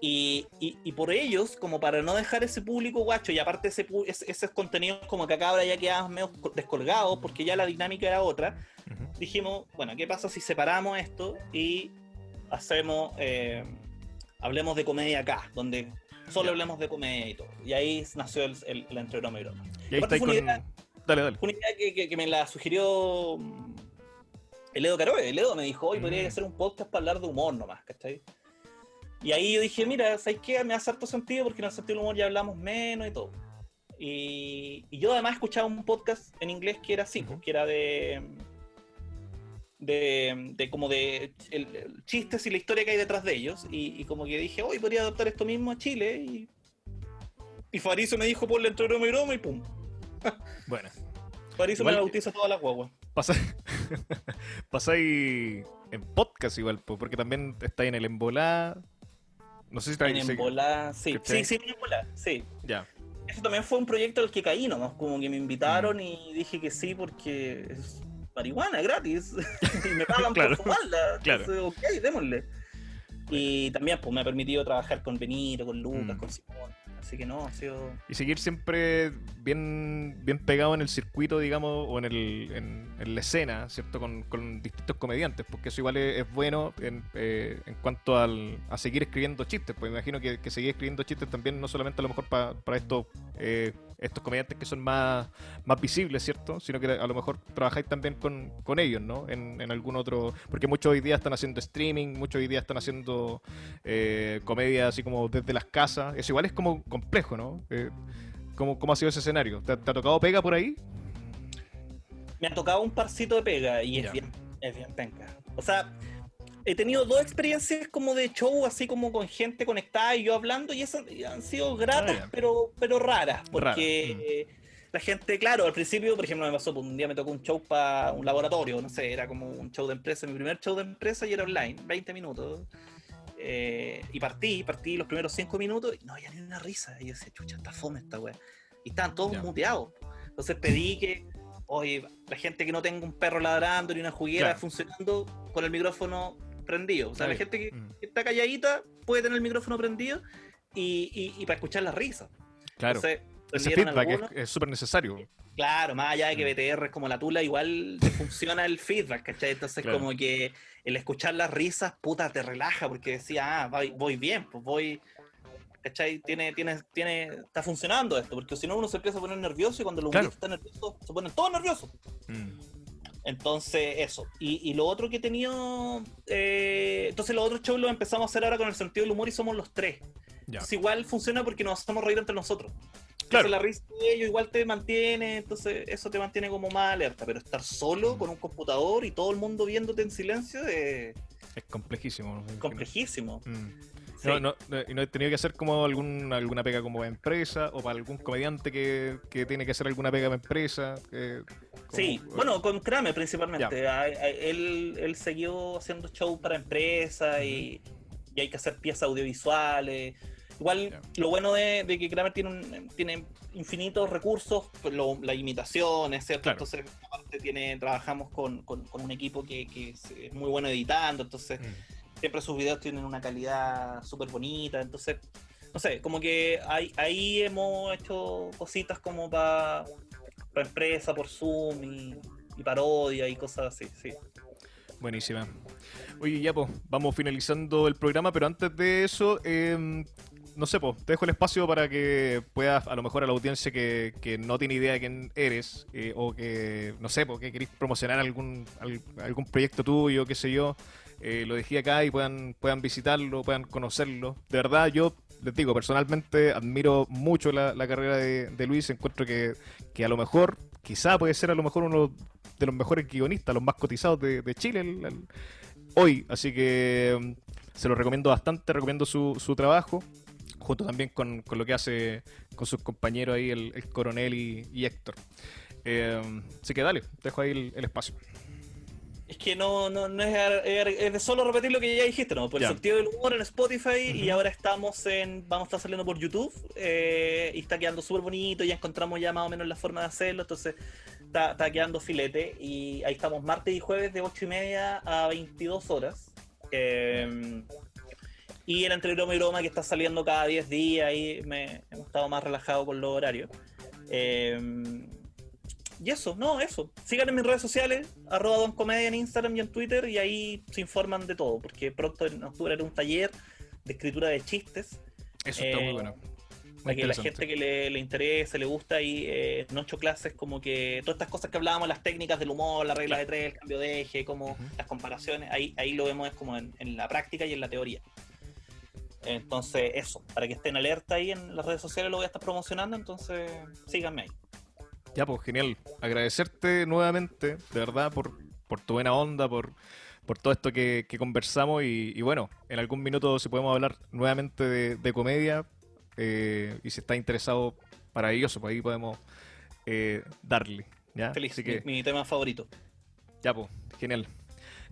Y por ellos, como para no dejar ese público guacho, y aparte esos contenidos como que acá ahora ya quedaban medio descolgados, porque ya la dinámica era otra, dijimos, bueno, ¿qué pasa si separamos esto y hacemos, hablemos de comedia acá, donde solo hablemos de comedia y todo? Y ahí nació el Entre Broma y Broma. Y ahí está con... Dale. Fue una idea que me la sugirió el Edo Caroe. El Edo me dijo, hoy podría hacer un podcast para hablar de humor nomás, ¿cachai? Y ahí yo dije, mira, ¿sabes qué? Me hace harto sentido porque en el sentido del humor ya hablamos menos y todo. Y yo además escuchaba un podcast en inglés que era así, que era como de chistes y la historia que hay detrás de ellos. Y como que dije, hoy podría adaptar esto mismo a Chile. Y Farizo me dijo, ponle Entre Broma y Broma y pum. Bueno. Farizo me bautiza todas las guaguas. Pasáis en podcast igual, porque también estáis en el Embolá. No sé si estáis en Embolá, sí. Sí, en Embolá, sí. Ya. Eso también fue un proyecto al que caí nomás, como que me invitaron y dije que sí porque es marihuana gratis y me pagan Claro. por fumarla. Claro. Entonces, ok, démosle. Y también pues me ha permitido trabajar con Benito, con Lucas, con Simón. Así que no, ha sido... Y seguir siempre bien pegado en el circuito, digamos, o en la escena, ¿cierto? Con distintos comediantes, porque eso igual es bueno en cuanto a seguir escribiendo chistes. Pues me imagino que seguir escribiendo chistes también, no solamente a lo mejor para estos comediantes que son más visibles, ¿cierto? Sino que a lo mejor trabajáis también con ellos, ¿no? En algún otro... Porque muchos hoy día están haciendo streaming, muchos hoy día están haciendo comedia así como desde las casas. Eso igual es como complejo, ¿no? ¿Cómo ha sido ese escenario? ¿Te ha tocado pega por ahí? Me ha tocado un parcito de pega y es bien penca. O sea, he tenido 2 experiencias como de show, así como con gente conectada y yo hablando, y esas han sido gratas, pero raras, porque la gente, claro, al principio, por ejemplo, me pasó, un día me tocó un show para un laboratorio, no sé, era como un show de empresa, mi primer show de empresa y era online, 20 minutos. Y partí los primeros 5 minutos y no había ni una risa. Y yo decía, chucha, está fome esta wea. Y estaban todos muteados. Entonces pedí que, oye, la gente que no tenga un perro ladrando ni una juguera funcionando con el micrófono prendido. O sea, la gente que está calladita puede tener el micrófono prendido y para escuchar la risa. Claro. Entonces, ese feedback es súper necesario. Claro, más allá de que BTR es como la tula, igual te funciona el feedback, ¿cachai? Entonces como que el escuchar las risas, puta, te relaja, porque decía, voy bien, pues voy, ¿cachai? Está funcionando esto, porque si no uno se empieza a poner nervioso y cuando los humoristas están nerviosos, se ponen todos nerviosos. Entonces, eso. Y lo otro que he tenido, entonces los otros shows los empezamos a hacer ahora con el sentido del humor y somos los 3. Entonces igual funciona porque nos hacemos reír entre nosotros. Claro. Entonces la risa de ellos igual te mantiene, entonces eso te mantiene como más alerta, pero estar solo con un computador y todo el mundo viéndote en silencio es complejísimo. Complejísimo. Sí. No he tenido que hacer como alguna pega como empresa o para algún comediante que tiene que hacer alguna pega para empresa. Sí, bueno, con Kramer principalmente. Él siguió haciendo show para empresas y hay que hacer piezas audiovisuales. Igual lo bueno de que Kramer tiene infinitos recursos, las imitaciones, ¿cierto? Claro. Entonces aparte trabajamos con un equipo que es muy bueno editando, entonces siempre sus videos tienen una calidad súper bonita, entonces no sé, como que ahí hemos hecho cositas como para empresa por Zoom y parodia y cosas así, sí. Buenísima. Oye, ya pues, vamos finalizando el programa, pero antes de eso, no sé, pues, te dejo el espacio para que puedas, a lo mejor a la audiencia que no tiene idea de quién eres, o que, no sé, pues, que querés promocionar algún proyecto tuyo, qué sé yo, lo dejé acá y puedan visitarlo, puedan conocerlo. De verdad, yo les digo, personalmente admiro mucho la carrera de Luis, encuentro que a lo mejor, quizá puede ser a lo mejor uno de los mejores guionistas, los más cotizados de Chile hoy. Así que se lo recomiendo bastante, recomiendo su trabajo, junto también con lo que hace con sus compañeros ahí, el Coronel y Héctor. Así que dale, dejo ahí el espacio. Es que no es de solo repetir lo que ya dijiste, ¿no? Por el sentido del humor en Spotify, y ahora vamos a estar saliendo por YouTube, y está quedando súper bonito, ya encontramos ya más o menos la forma de hacerlo, entonces está quedando filete, y ahí estamos martes y jueves de 8:30 a 22 horas. Y el Entre Broma y Broma, que está saliendo cada 10 días, y hemos estado más relajados con los horarios. Y eso. Sigan en mis redes sociales, @doncomedia en Instagram y en Twitter, y ahí se informan de todo, porque pronto en octubre haré un taller de escritura de chistes. Eso está muy bueno. Para que la gente que le interese, le gusta, y en 8 clases, como que todas estas cosas que hablábamos, las técnicas del humor, la regla de 3, el cambio de eje, como las comparaciones, ahí lo vemos, es como en la práctica y en la teoría. Entonces, eso, para que estén alerta ahí en las redes sociales, lo voy a estar promocionando, entonces síganme ahí. Ya, pues genial. Agradecerte nuevamente, de verdad, por tu buena onda, por todo esto que conversamos, y bueno, en algún minuto si podemos hablar nuevamente de comedia, y si estás interesado, maravilloso, pues ahí podemos darle. ¿Ya? Feliz, así que, mi tema favorito. Ya, pues, genial.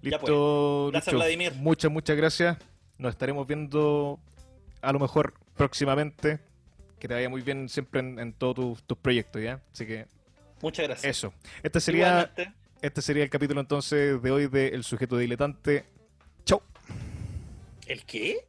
Ya, Listo, pues. Gracias, Lucho. Vladimir. Muchas gracias. Nos estaremos viendo a lo mejor próximamente. Que te vaya muy bien siempre en todos tus proyectos, ¿ya? Así que muchas gracias. eso. Este sería el capítulo entonces de hoy de El Sujeto Diletante. Chau. ¿El qué?